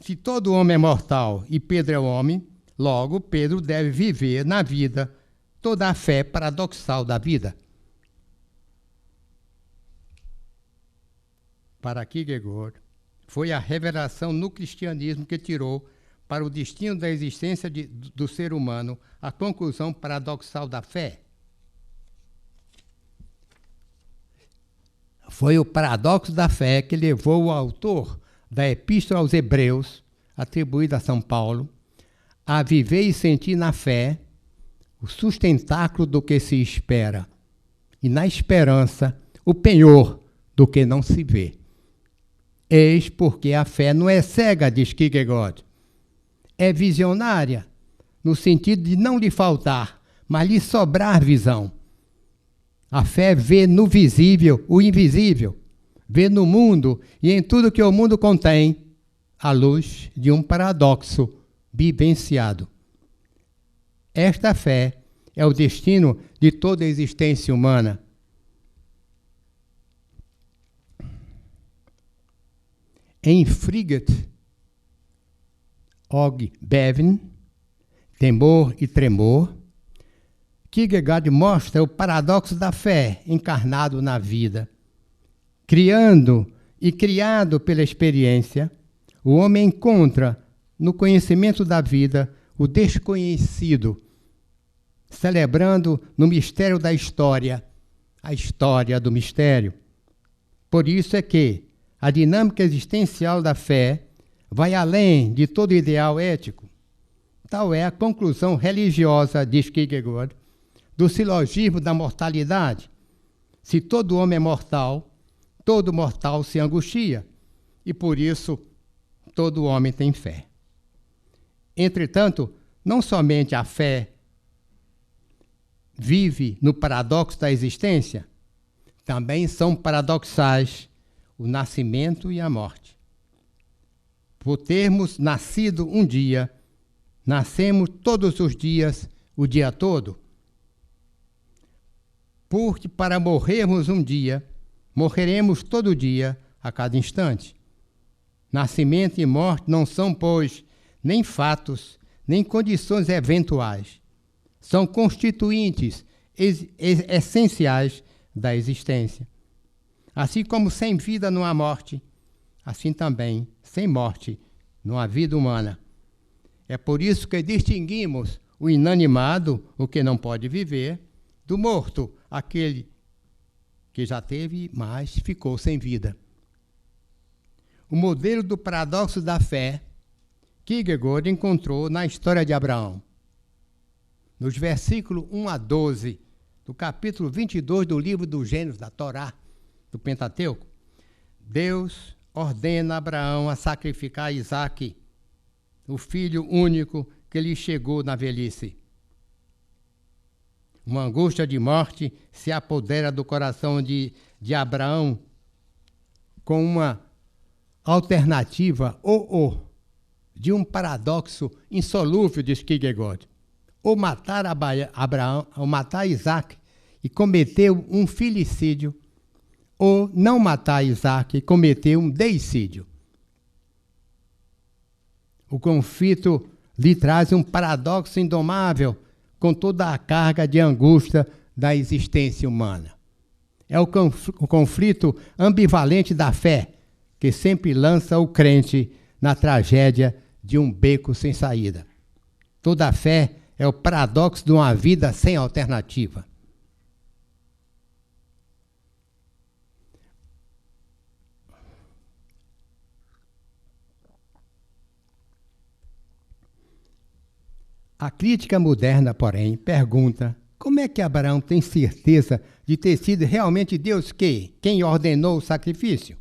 se todo homem é mortal e Pedro é homem, logo Pedro deve viver na vida toda a fé paradoxal da vida. Para Kierkegaard, foi a revelação no cristianismo que tirou para o destino da existência do ser humano a conclusão paradoxal da fé. Foi o paradoxo da fé que levou o autor da Epístola aos Hebreus, atribuída a São Paulo, a viver e sentir na fé o sustentáculo do que se espera e na esperança o penhor do que não se vê. Eis porque a fé não é cega, diz Kierkegaard, é visionária, no sentido de não lhe faltar, mas lhe sobrar visão. A fé vê no visível o invisível, vê no mundo e em tudo que o mundo contém a luz de um paradoxo vivenciado. Esta fé é o destino de toda a existência humana. Em Frigate Og Bevin, Temor e Tremor, Kierkegaard mostra o paradoxo da fé encarnado na vida. Criando e criado pela experiência, o homem encontra no conhecimento da vida o desconhecido, celebrando no mistério da história, a história do mistério. Por isso é que a dinâmica existencial da fé vai além de todo ideal ético. Tal é a conclusão religiosa, diz Kierkegaard, do silogismo da mortalidade. Se todo homem é mortal, todo mortal se angustia, e por isso todo homem tem fé. Entretanto, não somente a fé vive no paradoxo da existência, também são paradoxais o nascimento e a morte. Por termos nascido um dia, nascemos todos os dias, o dia todo. Porque para morrermos um dia, morreremos todo dia, a cada instante. Nascimento e morte não são, pois, nem fatos, nem condições eventuais. São constituintes essenciais da existência. Assim como sem vida não há morte, assim também, sem morte, não há vida humana. É por isso que distinguimos o inanimado, o que não pode viver, do morto, aquele que já teve, mas ficou sem vida. O modelo do paradoxo da fé, Kierkegaard encontrou na história de Abraão. Nos versículos 1 a 12, do capítulo 22 do livro do Gênesis, da Torá, do Pentateuco, Deus ordena a Abraão a sacrificar Isaque, o filho único que lhe chegou na velhice. Uma angústia de morte se apodera do coração de Abraão com uma alternativa de um paradoxo insolúvel, diz Kierkegaard. Ou matar Abraão, ou matar Isaque e cometer um filicídio, ou não matar Isaque e cometer um deicídio. O conflito lhe traz um paradoxo indomável com toda a carga de angústia da existência humana. É o conflito ambivalente da fé, que sempre lança o crente na tragédia de um beco sem saída. Toda a fé é o paradoxo de uma vida sem alternativa. A crítica moderna, porém, pergunta como é que Abraão tem certeza de ter sido realmente Deus quem ordenou o sacrifício?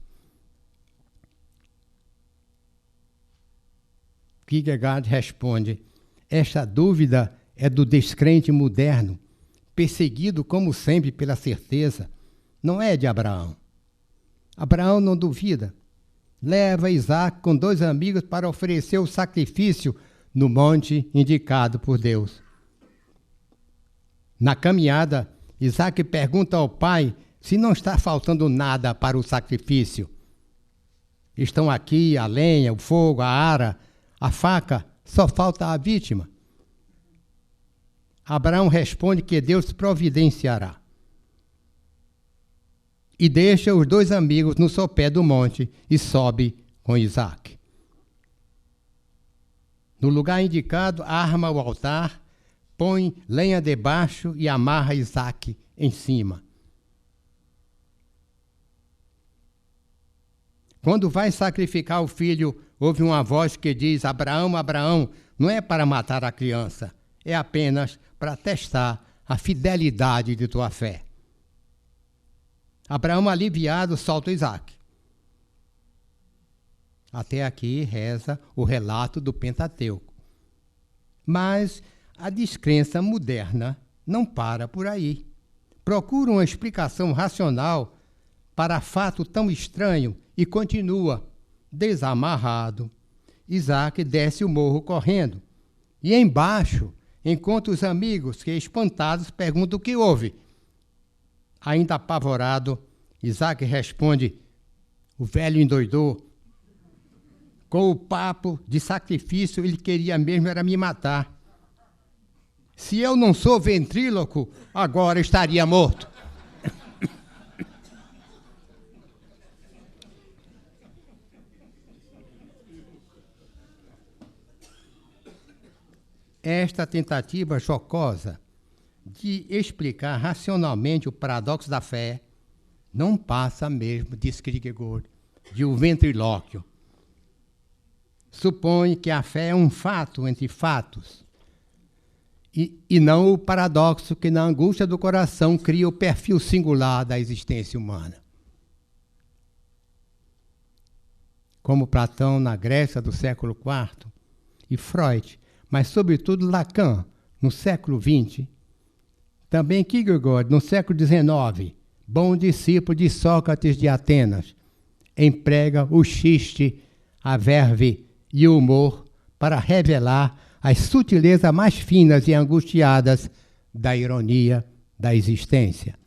Kierkegaard responde: esta dúvida é do descrente moderno, perseguido como sempre pela certeza, não é de Abraão. Abraão não duvida. Leva Isaque com 2 amigos para oferecer o sacrifício no monte indicado por Deus. Na caminhada, Isaque pergunta ao pai se não está faltando nada para o sacrifício. Estão aqui a lenha, o fogo, a ara, a faca, só falta a vítima. Abraão responde que Deus providenciará. E deixa os 2 amigos no sopé do monte e sobe com Isaque. No lugar indicado, arma o altar, põe lenha debaixo e amarra Isaque em cima. Quando vai sacrificar o filho, ouve uma voz que diz: Abraão, Abraão, não é para matar a criança, é apenas para testar a fidelidade de tua fé. Abraão, aliviado, solta Isaque. Até aqui reza o relato do Pentateuco. Mas a descrença moderna não para por aí. Procura uma explicação racional para fato tão estranho e continua: desamarrado, Isaque desce o morro correndo. E embaixo encontra os amigos que, espantados, perguntam o que houve. Ainda apavorado, Isaque responde: o velho endoidou. Com o papo de sacrifício, ele queria mesmo era me matar. Se eu não sou ventríloco, agora estaria morto. Esta tentativa jocosa de explicar racionalmente o paradoxo da fé não passa mesmo, diz Kierkegaard, de um ventrilóquio. Supõe que a fé é um fato entre fatos e não o paradoxo que na angústia do coração cria o perfil singular da existência humana. Como Platão na Grécia do século IV e Freud mas sobretudo Lacan, no século XX, também Kierkegaard, no século XIX, bom discípulo de Sócrates de Atenas, emprega o xiste, a verve e o humor para revelar as sutilezas mais finas e angustiadas da ironia da existência.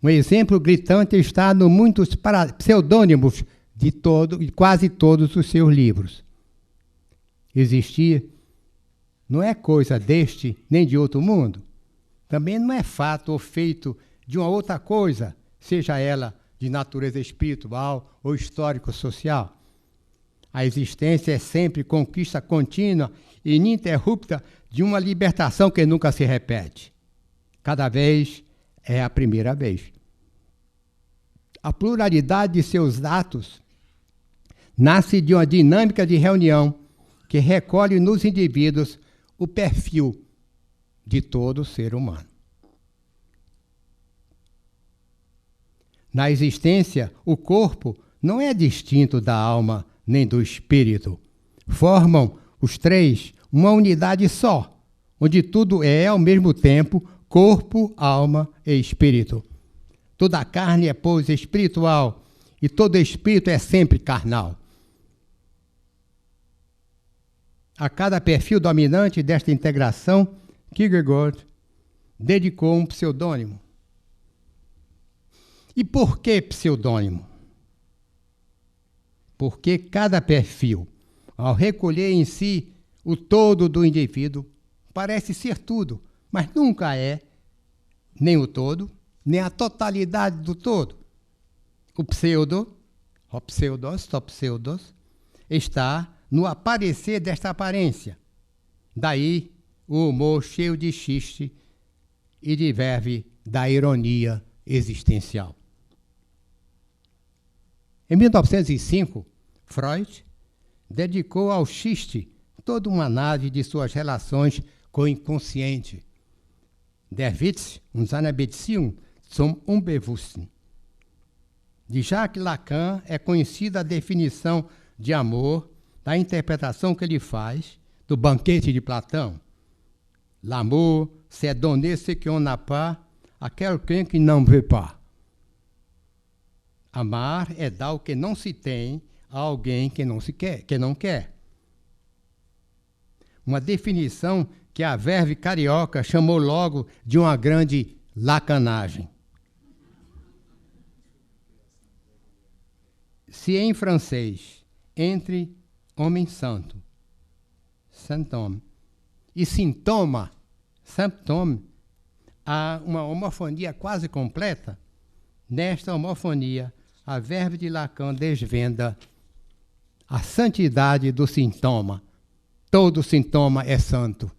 Um exemplo gritante está no muitos pseudônimos de quase todos os seus livros. Existir não é coisa deste nem de outro mundo. Também não é fato ou feito de uma outra coisa, seja ela de natureza espiritual ou histórico-social. A existência é sempre conquista contínua e ininterrupta de uma libertação que nunca se repete. Cada vez é a primeira vez. A pluralidade de seus atos nasce de uma dinâmica de reunião que recolhe nos indivíduos o perfil de todo ser humano. Na existência, o corpo não é distinto da alma nem do espírito. Formam os três uma unidade só, onde tudo é, ao mesmo tempo, corpo, alma e espírito. Toda a carne é, pois, espiritual, e todo espírito é sempre carnal. A cada perfil dominante desta integração, Kierkegaard dedicou um pseudônimo. E por que pseudônimo? Porque cada perfil, ao recolher em si o todo do indivíduo, parece ser tudo, mas nunca é nem o todo, nem a totalidade do todo. O pseudos, está no aparecer desta aparência. Daí o humor cheio de xiste e de verve da ironia existencial. Em 1905, Freud dedicou ao xiste toda uma análise de suas relações com o inconsciente. Der Witz und seine Beziehung zum Unbewussten. De Jacques Lacan é conhecida a definição de amor da interpretação que ele faz do Banquete de Platão. L'amour, c'est donner ce qu'on n'a pas à quelqu'un qui n'en veut pas. Amar é dar o que não se tem a alguém que não quer. Uma definição que a verve carioca chamou logo de uma grande lacanagem. Se em francês, entre homem santo, saint-homme, e sintoma, symptôme, há uma homofonia quase completa, nesta homofonia, a verve de Lacan desvenda a santidade do sintoma. Todo sintoma é santo.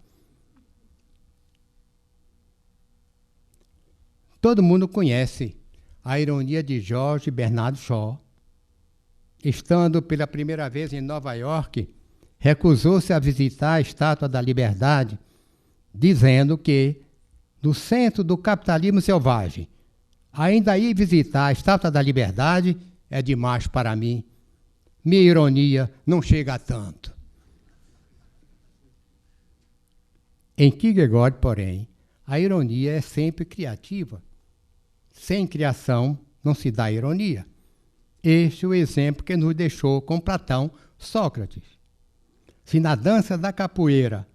Todo mundo conhece a ironia de George Bernard Shaw. Estando pela primeira vez em Nova York, recusou-se a visitar a Estátua da Liberdade, dizendo que, no centro do capitalismo selvagem, ainda ir visitar a Estátua da Liberdade é demais para mim. Minha ironia não chega a tanto. Em Kierkegaard, porém, a ironia é sempre criativa. Sem criação não se dá ironia. Este é o exemplo que nos deixou com Platão Sócrates. Se na dança da capoeira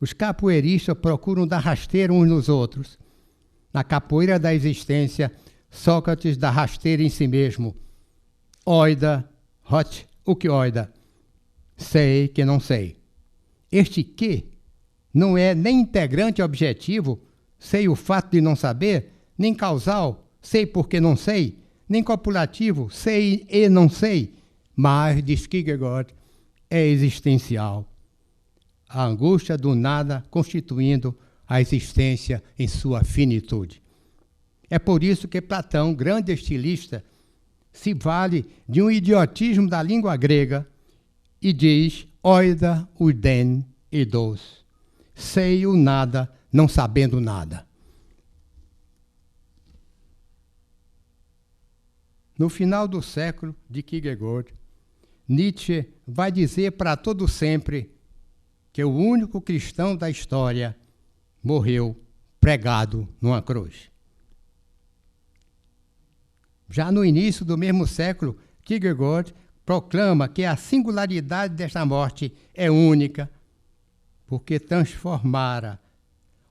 os capoeiristas procuram dar rasteira uns nos outros, na capoeira da existência, Sócrates dá rasteira em si mesmo. Oida, hot, o que oida? Sei que não sei. Este que não é nem integrante objetivo, sei o fato de não saber, nem causal, sei porque não sei, nem copulativo, sei e não sei, mas, diz Kierkegaard, é existencial. A angústia do nada constituindo a existência em sua finitude. É por isso que Platão, grande estilista, se vale de um idiotismo da língua grega e diz oida uden eidos. Sei o nada, não sabendo nada. No final do século de Kierkegaard, Nietzsche vai dizer para todo sempre que o único cristão da história morreu pregado numa cruz. Já no início do mesmo século, Kierkegaard proclama que a singularidade desta morte é única, porque transformara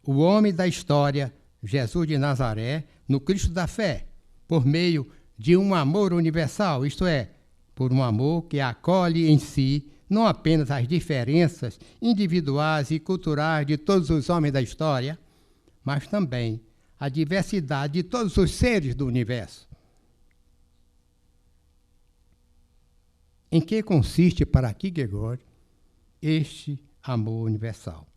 o homem da história, Jesus de Nazaré, no Cristo da fé, por meio de um amor universal, isto é, por um amor que acolhe em si não apenas as diferenças individuais e culturais de todos os homens da história, mas também a diversidade de todos os seres do universo. Em que consiste para Kierkegaard este amor universal?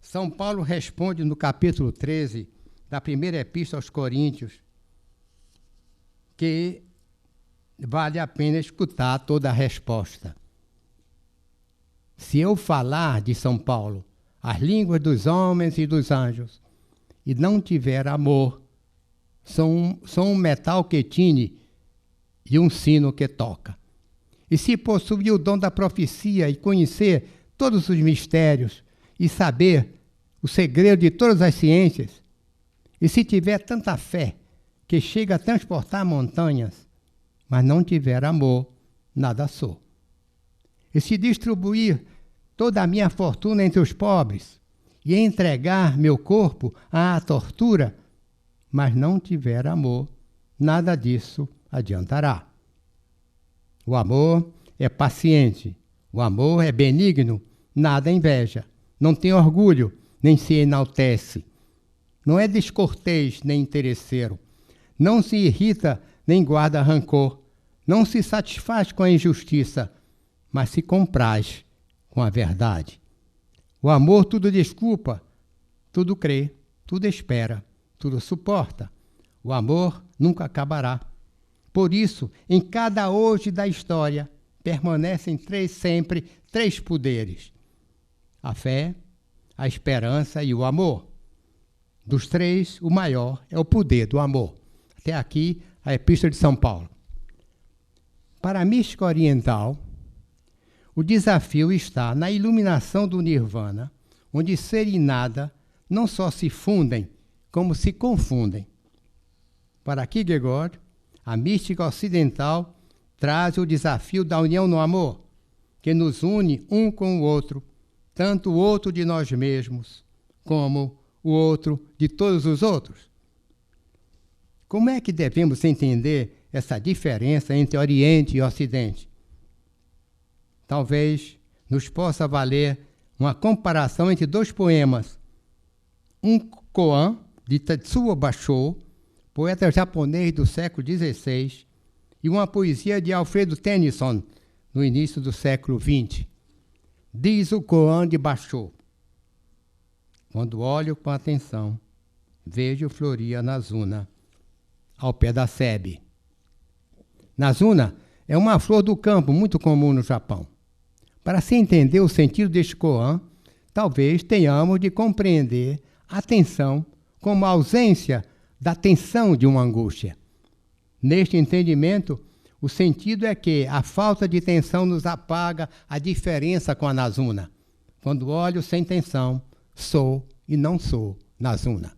São Paulo responde no capítulo 13 da primeira epístola aos Coríntios que vale a pena escutar toda a resposta. Se eu falar, de São Paulo, as línguas dos homens e dos anjos, e não tiver amor, sou um metal que tine e um sino que toca. E se possuir o dom da profecia e conhecer todos os mistérios e saber o segredo de todas as ciências, e se tiver tanta fé que chega a transportar montanhas, mas não tiver amor, nada sou. E se distribuir toda a minha fortuna entre os pobres e entregar meu corpo à tortura, mas não tiver amor, nada disso adiantará. O amor é paciente, o amor é benigno, nada inveja, não tem orgulho, nem se enaltece. Não é descortês nem interesseiro, não se irrita nem guarda rancor, não se satisfaz com a injustiça, mas se compraz com a verdade. O amor tudo desculpa, tudo crê, tudo espera, tudo suporta. O amor nunca acabará. Por isso, em cada hoje da história, permanecem sempre três poderes: a fé, a esperança e o amor. Dos três, o maior é o poder do amor. Até aqui, a Epístola de São Paulo. Para a mística oriental, o desafio está na iluminação do Nirvana, onde ser e nada não só se fundem, como se confundem. Para Kierkegaard, a mística ocidental traz o desafio da união no amor, que nos une um com o outro, tanto o outro de nós mesmos, como o outro de todos os outros. Como é que devemos entender essa diferença entre Oriente e Ocidente? Talvez nos possa valer uma comparação entre dois poemas. Um koan, de Tetsuo Basho, poeta japonês do século XVI, e uma poesia de Alfredo Tennyson, no início do século XX. Diz o koan de Basho: quando olho com atenção, vejo florir a Nazuna, ao pé da Sebe. Nazuna é uma flor do campo muito comum no Japão. Para se entender o sentido deste koan, talvez tenhamos de compreender a tensão como a ausência da tensão de uma angústia. Neste entendimento, o sentido é que a falta de tensão nos apaga a diferença com a Nazuna. Quando olho sem tensão, sou e não sou Nazuna.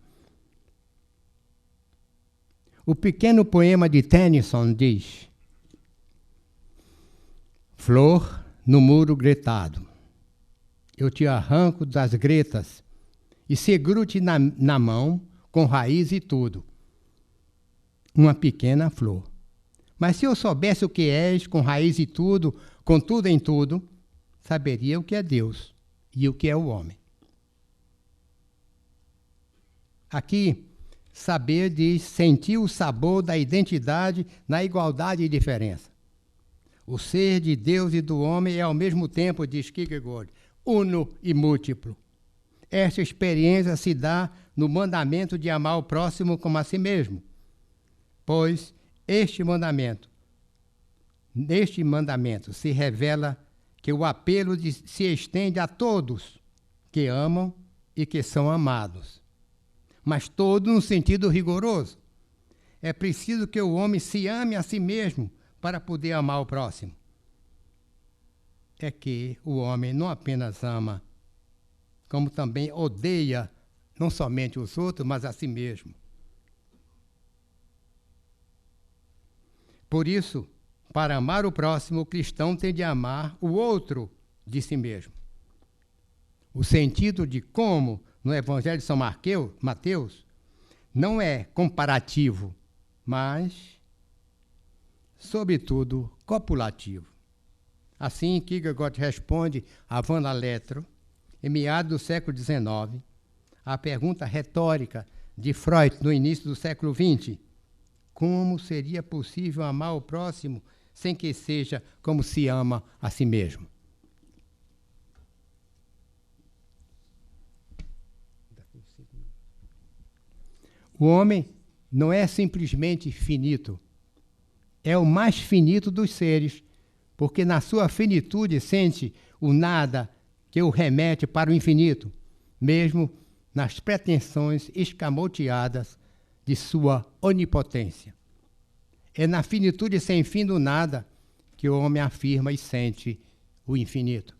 O pequeno poema de Tennyson diz: flor no muro gretado, eu te arranco das gretas e seguro-te na mão com raiz e tudo. Uma pequena flor. Mas se eu soubesse o que és, com raiz e tudo, com tudo em tudo, saberia o que é Deus e o que é o homem. Aqui, saber diz sentir o sabor da identidade na igualdade e diferença. O ser de Deus e do homem é ao mesmo tempo, diz Kierkegaard, uno e múltiplo. Esta experiência se dá no mandamento de amar o próximo como a si mesmo, pois neste mandamento se revela que o apelo se estende a todos que amam e que são amados, mas todo no sentido rigoroso. É preciso que o homem se ame a si mesmo para poder amar o próximo. é que o homem não apenas ama, como também odeia não somente os outros, mas a si mesmo. Por isso, para amar o próximo, o cristão tem de amar o outro de si mesmo. O sentido de como, no Evangelho de São Mateus, não é comparativo, mas, sobretudo, copulativo. Assim, Kierkegaard responde a Van Alettro, em meados do século XIX, à pergunta retórica de Freud no início do século XX: como seria possível amar o próximo sem que seja como se ama a si mesmo? O homem não é simplesmente finito, é o mais finito dos seres, porque na sua finitude sente o nada que o remete para o infinito, mesmo nas pretensões escamoteadas de sua onipotência. É na finitude sem fim do nada que o homem afirma e sente o infinito.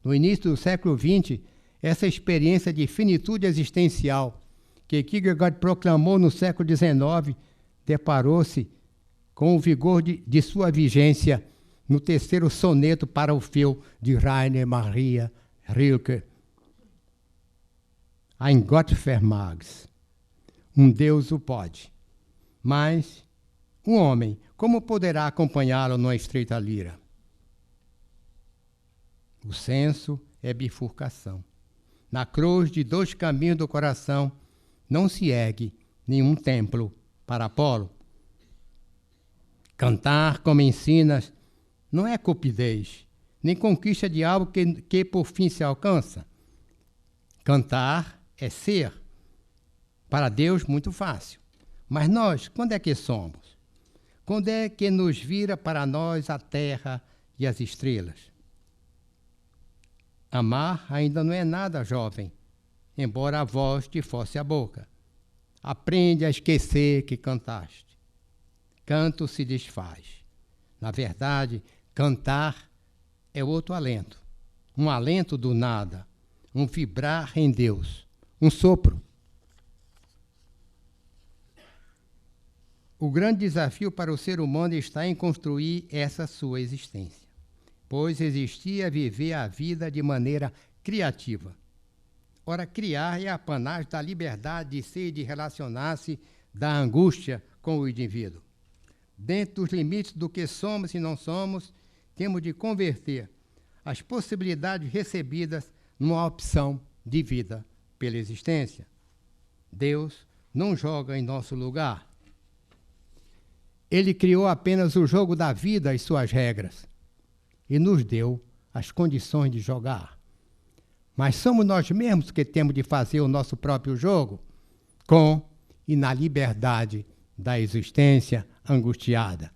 No início do século XX, essa experiência de finitude existencial que Kierkegaard proclamou no século XIX deparou-se com o vigor de sua vigência no terceiro soneto para o Orfeu de Rainer Maria Rilke, Ein Gott vermag's, um Deus o pode, mas um homem, como poderá acompanhá-lo numa estreita lira? O senso é bifurcação. Na cruz de dois caminhos do coração não se ergue nenhum templo para Apolo. Cantar como ensinas não é cupidez, nem conquista de algo que por fim se alcança. Cantar é ser. Para Deus, muito fácil. Mas nós, quando é que somos? Quando é que nos vira para nós a terra e as estrelas? Amar ainda não é nada, jovem, embora a voz te force a boca. Aprende a esquecer que cantaste. Canto se desfaz. Na verdade, cantar é outro alento. Um alento do nada. Um vibrar em Deus. Um sopro. O grande desafio para o ser humano está em construir essa sua existência, pois existir é viver a vida de maneira criativa. Ora, criar é a apanagem da liberdade de ser e de relacionar-se, da angústia com o indivíduo. Dentro dos limites do que somos e não somos, temos de converter as possibilidades recebidas numa opção de vida pela existência. Deus não joga em nosso lugar. Ele criou apenas o jogo da vida e suas regras e nos deu as condições de jogar. Mas somos nós mesmos que temos de fazer o nosso próprio jogo, com e na liberdade da existência angustiada.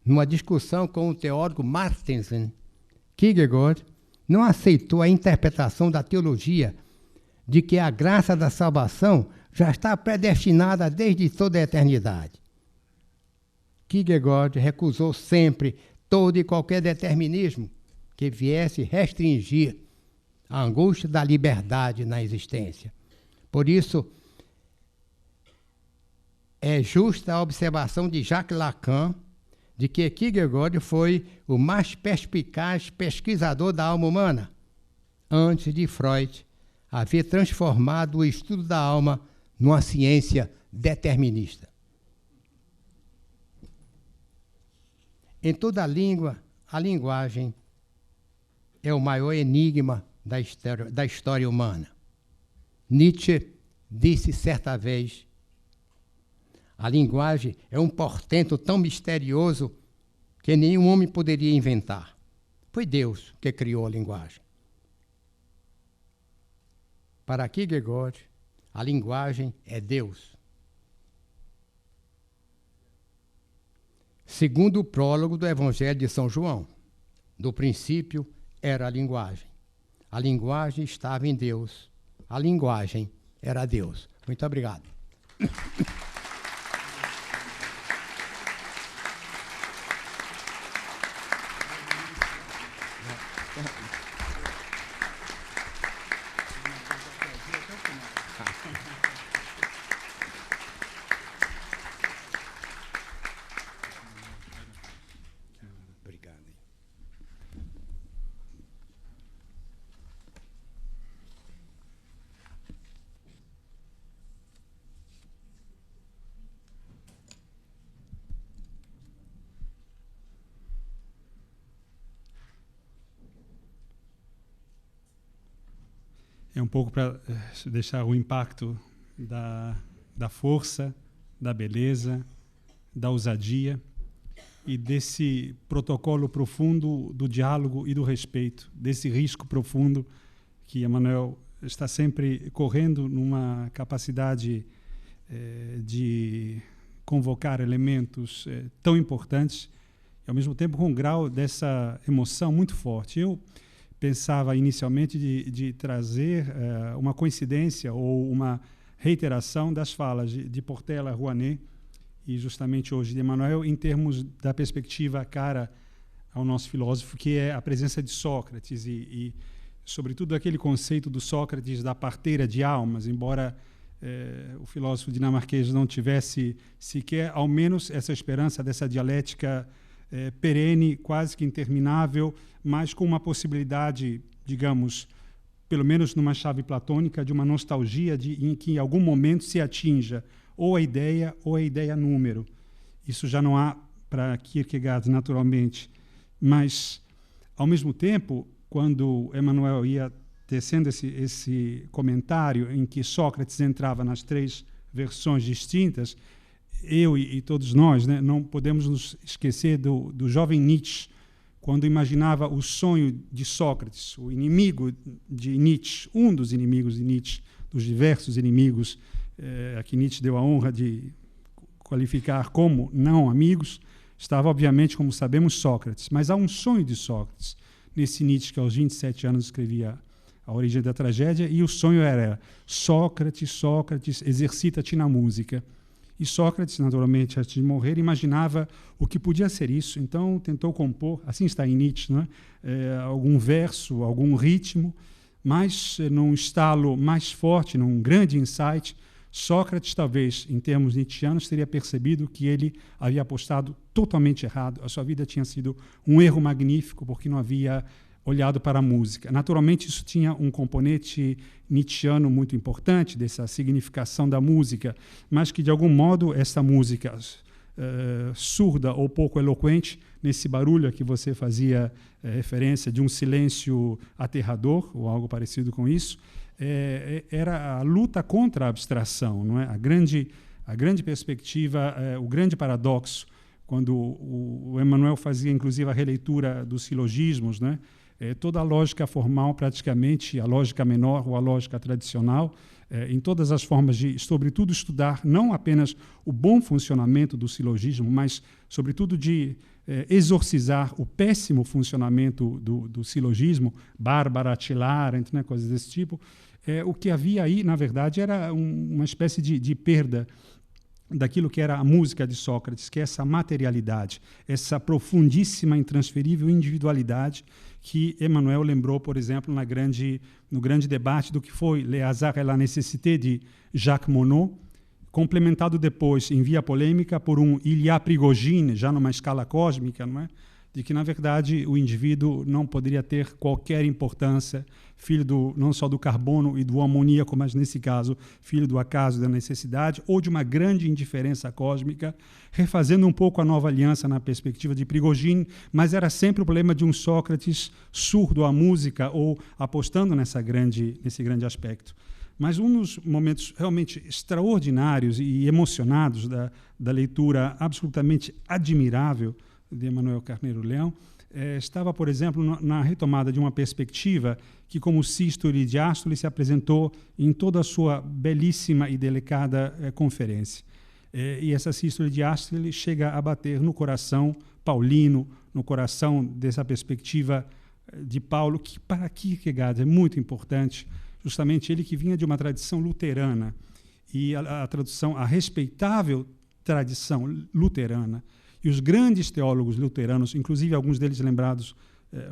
Numa discussão com o teórico Martensen, Kierkegaard não aceitou a interpretação da teologia de que a graça da salvação já está predestinada desde toda a eternidade. Kierkegaard recusou sempre todo e qualquer determinismo que viesse restringir a angústia da liberdade na existência. Por isso, é justa a observação de Jacques Lacan de que Kierkegaard foi o mais perspicaz pesquisador da alma humana, antes de Freud haver transformado o estudo da alma numa ciência determinista. Em toda língua, a linguagem é o maior enigma da história humana. Nietzsche disse certa vez: a linguagem é um portento tão misterioso que nenhum homem poderia inventar. Foi Deus que criou a linguagem. Para Kierkegaard, a linguagem é Deus. Segundo o prólogo do Evangelho de São João, do princípio era a linguagem. A linguagem estava em Deus. A linguagem era Deus. Muito obrigado. é um pouco para deixar o impacto da força, da beleza, da ousadia e desse protocolo profundo do diálogo e do respeito, desse risco profundo que Emmanuel está sempre correndo numa capacidade de convocar elementos tão importantes e, ao mesmo tempo, com um grau dessa emoção muito forte. Eu pensava inicialmente de trazer uma coincidência ou uma reiteração das falas de Portela, Rouanet e justamente hoje de Emmanuel em termos da perspectiva cara ao nosso filósofo, que é a presença de Sócrates e sobretudo aquele conceito do Sócrates da parteira de almas, embora o filósofo dinamarquês não tivesse sequer, ao menos, essa esperança dessa dialética perene, quase que interminável, mas com uma possibilidade, digamos, pelo menos numa chave platônica, de uma nostalgia em que em algum momento se atinja ou a ideia número. Isso já não há para Kierkegaard, naturalmente. Mas, ao mesmo tempo, quando Emmanuel ia tecendo esse comentário em que Sócrates entrava nas três versões distintas, eu e todos nós, né, não podemos nos esquecer do jovem Nietzsche, quando imaginava o sonho de Sócrates, o inimigo de Nietzsche, um dos inimigos de Nietzsche, dos diversos inimigos a que Nietzsche deu a honra de qualificar como não amigos, estava, obviamente, como sabemos, Sócrates. Mas há um sonho de Sócrates, nesse Nietzsche que aos 27 anos escrevia A Origem da Tragédia, e o sonho era Sócrates, Sócrates, exercita-te na música. E Sócrates, naturalmente, antes de morrer, imaginava o que podia ser isso, então tentou compor, assim está em Nietzsche, não é? Algum verso, algum ritmo, mas num estalo mais forte, num grande insight, Sócrates, talvez, em termos nietzschianos, teria percebido que ele havia apostado totalmente errado. A sua vida tinha sido um erro magnífico, porque não havia olhado para a música. Naturalmente, isso tinha um componente nietzschiano muito importante, dessa significação da música, mas que, de algum modo, essa música surda ou pouco eloquente, nesse barulho a que você fazia referência de um silêncio aterrador, ou algo parecido com isso, era a luta contra a abstração, não é? A grande perspectiva, o grande paradoxo, quando o Emmanuel fazia, inclusive, a releitura dos silogismos, né? Toda a lógica formal, praticamente, a lógica menor ou a lógica tradicional, em todas as formas de, sobretudo, estudar não apenas o bom funcionamento do silogismo, mas, sobretudo, de exorcizar o péssimo funcionamento do silogismo, Bárbara, Tilar, né, coisas desse tipo. O que havia aí, na verdade, era uma espécie de perda daquilo que era a música de Sócrates, que é essa materialidade, essa profundíssima, intransferível individualidade que Emmanuel lembrou, por exemplo, no grande debate do que foi Les Hasards et la Nécessité de Jacques Monod, complementado depois, em via polêmica, por um Ilya Prigogine, já numa escala cósmica, não é? De que, na verdade, o indivíduo não poderia ter qualquer importância, filho não só do carbono e do amoníaco, mas, nesse caso, filho do acaso e da necessidade, ou de uma grande indiferença cósmica, refazendo um pouco a nova aliança na perspectiva de Prigogine, mas era sempre o problema de um Sócrates surdo à música ou apostando nesse grande aspecto. Mas um dos momentos realmente extraordinários e emocionados da leitura absolutamente admirável de Emmanuel Carneiro Leão, estava, por exemplo, na retomada de uma perspectiva que, como sístole e diástole, se apresentou em toda a sua belíssima e delicada conferência. E essa sístole e diástole chega a bater no coração paulino, no coração dessa perspectiva de Paulo, que para Kierkegaard é muito importante, justamente ele que vinha de uma tradição luterana, e a respeitável tradição luterana. E os grandes teólogos luteranos, inclusive alguns deles lembrados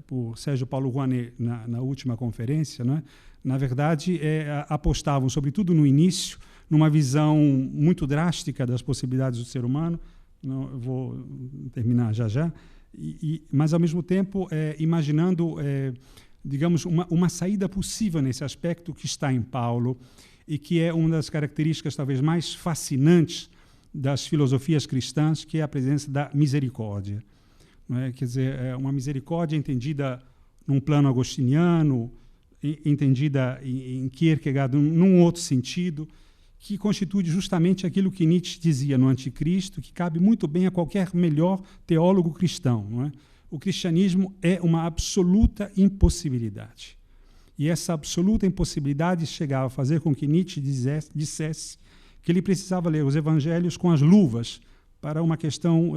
por Sérgio Paulo Rouanet na última conferência, né, na verdade, apostavam, sobretudo no início, numa visão muito drástica das possibilidades do ser humano. Eu vou terminar já, mas, ao mesmo tempo, imaginando, digamos, uma saída possível nesse aspecto que está em Paulo e que é uma das características talvez mais fascinantes das filosofias cristãs, que é a presença da misericórdia. Não é? Quer dizer, uma misericórdia entendida num plano agostiniano, entendida em Kierkegaard num outro sentido, que constitui justamente aquilo que Nietzsche dizia no Anticristo, que cabe muito bem a qualquer melhor teólogo cristão. Não é? O cristianismo é uma absoluta impossibilidade. E essa absoluta impossibilidade chegava a fazer com que Nietzsche dissesse que ele precisava ler os evangelhos com as luvas para uma questão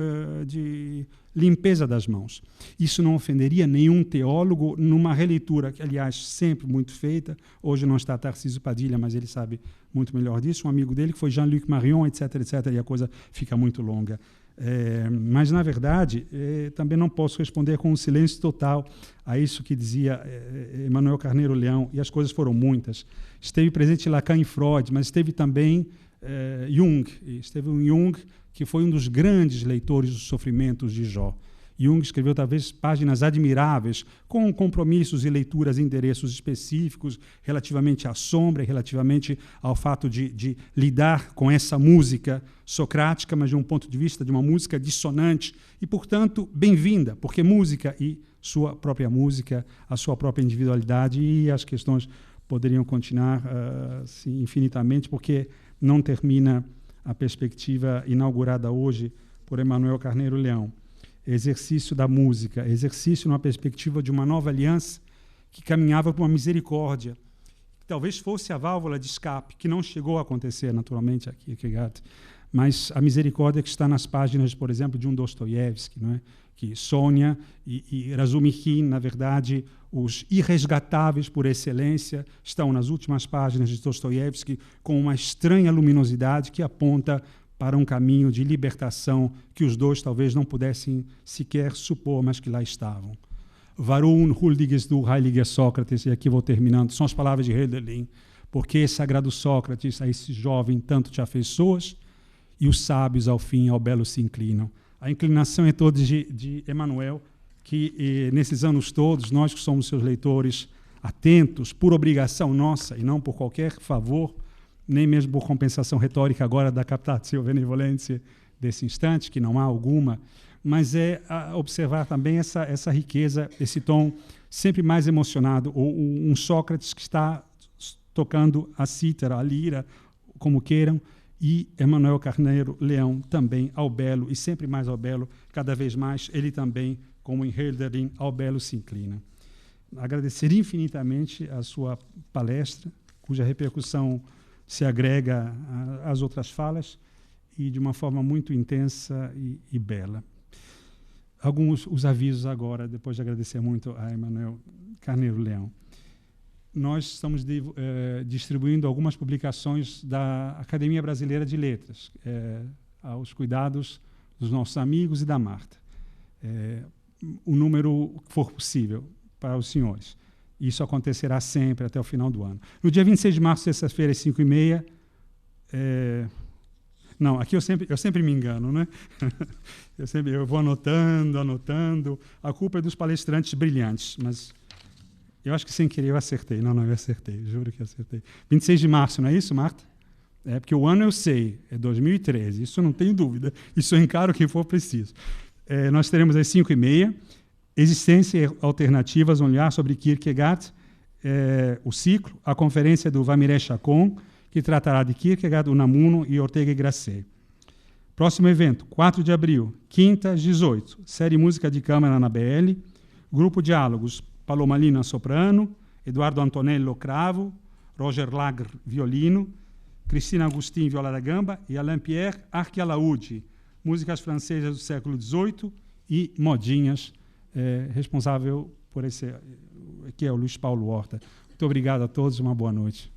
de limpeza das mãos. Isso não ofenderia nenhum teólogo numa releitura, que, aliás, sempre muito feita. Hoje não está Tarcísio Padilha, mas ele sabe muito melhor disso. Um amigo dele, que foi Jean-Luc Marion, etc., e a coisa fica muito longa. Mas, na verdade, também não posso responder com um silêncio total a isso que dizia Emmanuel Carneiro Leão, e as coisas foram muitas. Esteve presente Lacan e Freud, mas esteve também Jung. Esteve um Jung que foi um dos grandes leitores dos sofrimentos de Jó. Jung escreveu talvez páginas admiráveis, com compromissos e leituras e endereços específicos relativamente à sombra e relativamente ao fato de lidar com essa música socrática, mas de um ponto de vista de uma música dissonante e, portanto, bem-vinda, porque música e sua própria música, a sua própria individualidade, e as questões poderiam continuar assim, infinitamente, porque não termina a perspectiva inaugurada hoje por Emmanuel Carneiro Leão. Exercício da música, exercício numa perspectiva de uma nova aliança que caminhava para uma misericórdia, que talvez fosse a válvula de escape, que não chegou a acontecer naturalmente aqui, mas a misericórdia que está nas páginas, por exemplo, de um Dostoiévski, não é? Que Sônia e Razumihin, na verdade, os irresgatáveis por excelência, estão nas últimas páginas de Dostoiévski com uma estranha luminosidade que aponta para um caminho de libertação que os dois talvez não pudessem sequer supor, mas que lá estavam. Warum huldiges du, heiliger Sócrates, e aqui vou terminando, são as palavras de Hölderlin, porque, sagrado Sócrates, a esse jovem tanto te afeiçoas, e os sábios, ao fim, ao belo se inclinam. A inclinação é toda de Emmanuel, que nesses anos todos, nós que somos seus leitores atentos, por obrigação nossa, e não por qualquer favor, nem mesmo por compensação retórica agora da captatio benevolentiae desse instante, que não há alguma, mas é observar também essa riqueza, esse tom sempre mais emocionado, ou um Sócrates que está tocando a cítara, a lira, como queiram, e Emmanuel Carneiro Leão também ao belo, e sempre mais ao belo, cada vez mais, ele também, como em Hölderlin, ao belo se inclina. Agradecer infinitamente a sua palestra, cuja repercussão se agrega às outras falas, e de uma forma muito intensa e bela. Alguns os avisos agora, depois de agradecer muito a Emmanuel Carneiro Leão. Nós estamos distribuindo algumas publicações da Academia Brasileira de Letras, aos cuidados dos nossos amigos e da Marta. O número que for possível para os senhores. Isso acontecerá sempre até o final do ano. No dia 26 de março, sexta-feira, às 5h30... Não, aqui eu sempre me engano, né? eu vou anotando. A culpa é dos palestrantes brilhantes, mas eu acho que sem querer eu acertei. Não, eu acertei, juro que acertei. 26 de março, não é isso, Marta? Porque o ano eu sei, é 2013, isso não tenho dúvida. Isso eu encaro quem for preciso. Nós teremos às 5h30, Existência e Alternativas, um olhar sobre Kierkegaard, o ciclo, a conferência do Vamiré Chacon, que tratará de Kierkegaard, Unamuno e Ortega y Gasset. Próximo evento, 4 de abril, quinta, às 18, série Música de Câmara na BL, grupo Diálogos, Paloma Lina, soprano, Eduardo Antonello, cravo, Roger Lagre, violino, Cristina Agustin, viola da gamba, e Alain Pierre, arquialaúde, músicas francesas do século XVIII e modinhas, responsável por esse, que é o Luiz Paulo Horta. Muito obrigado a todos, uma boa noite.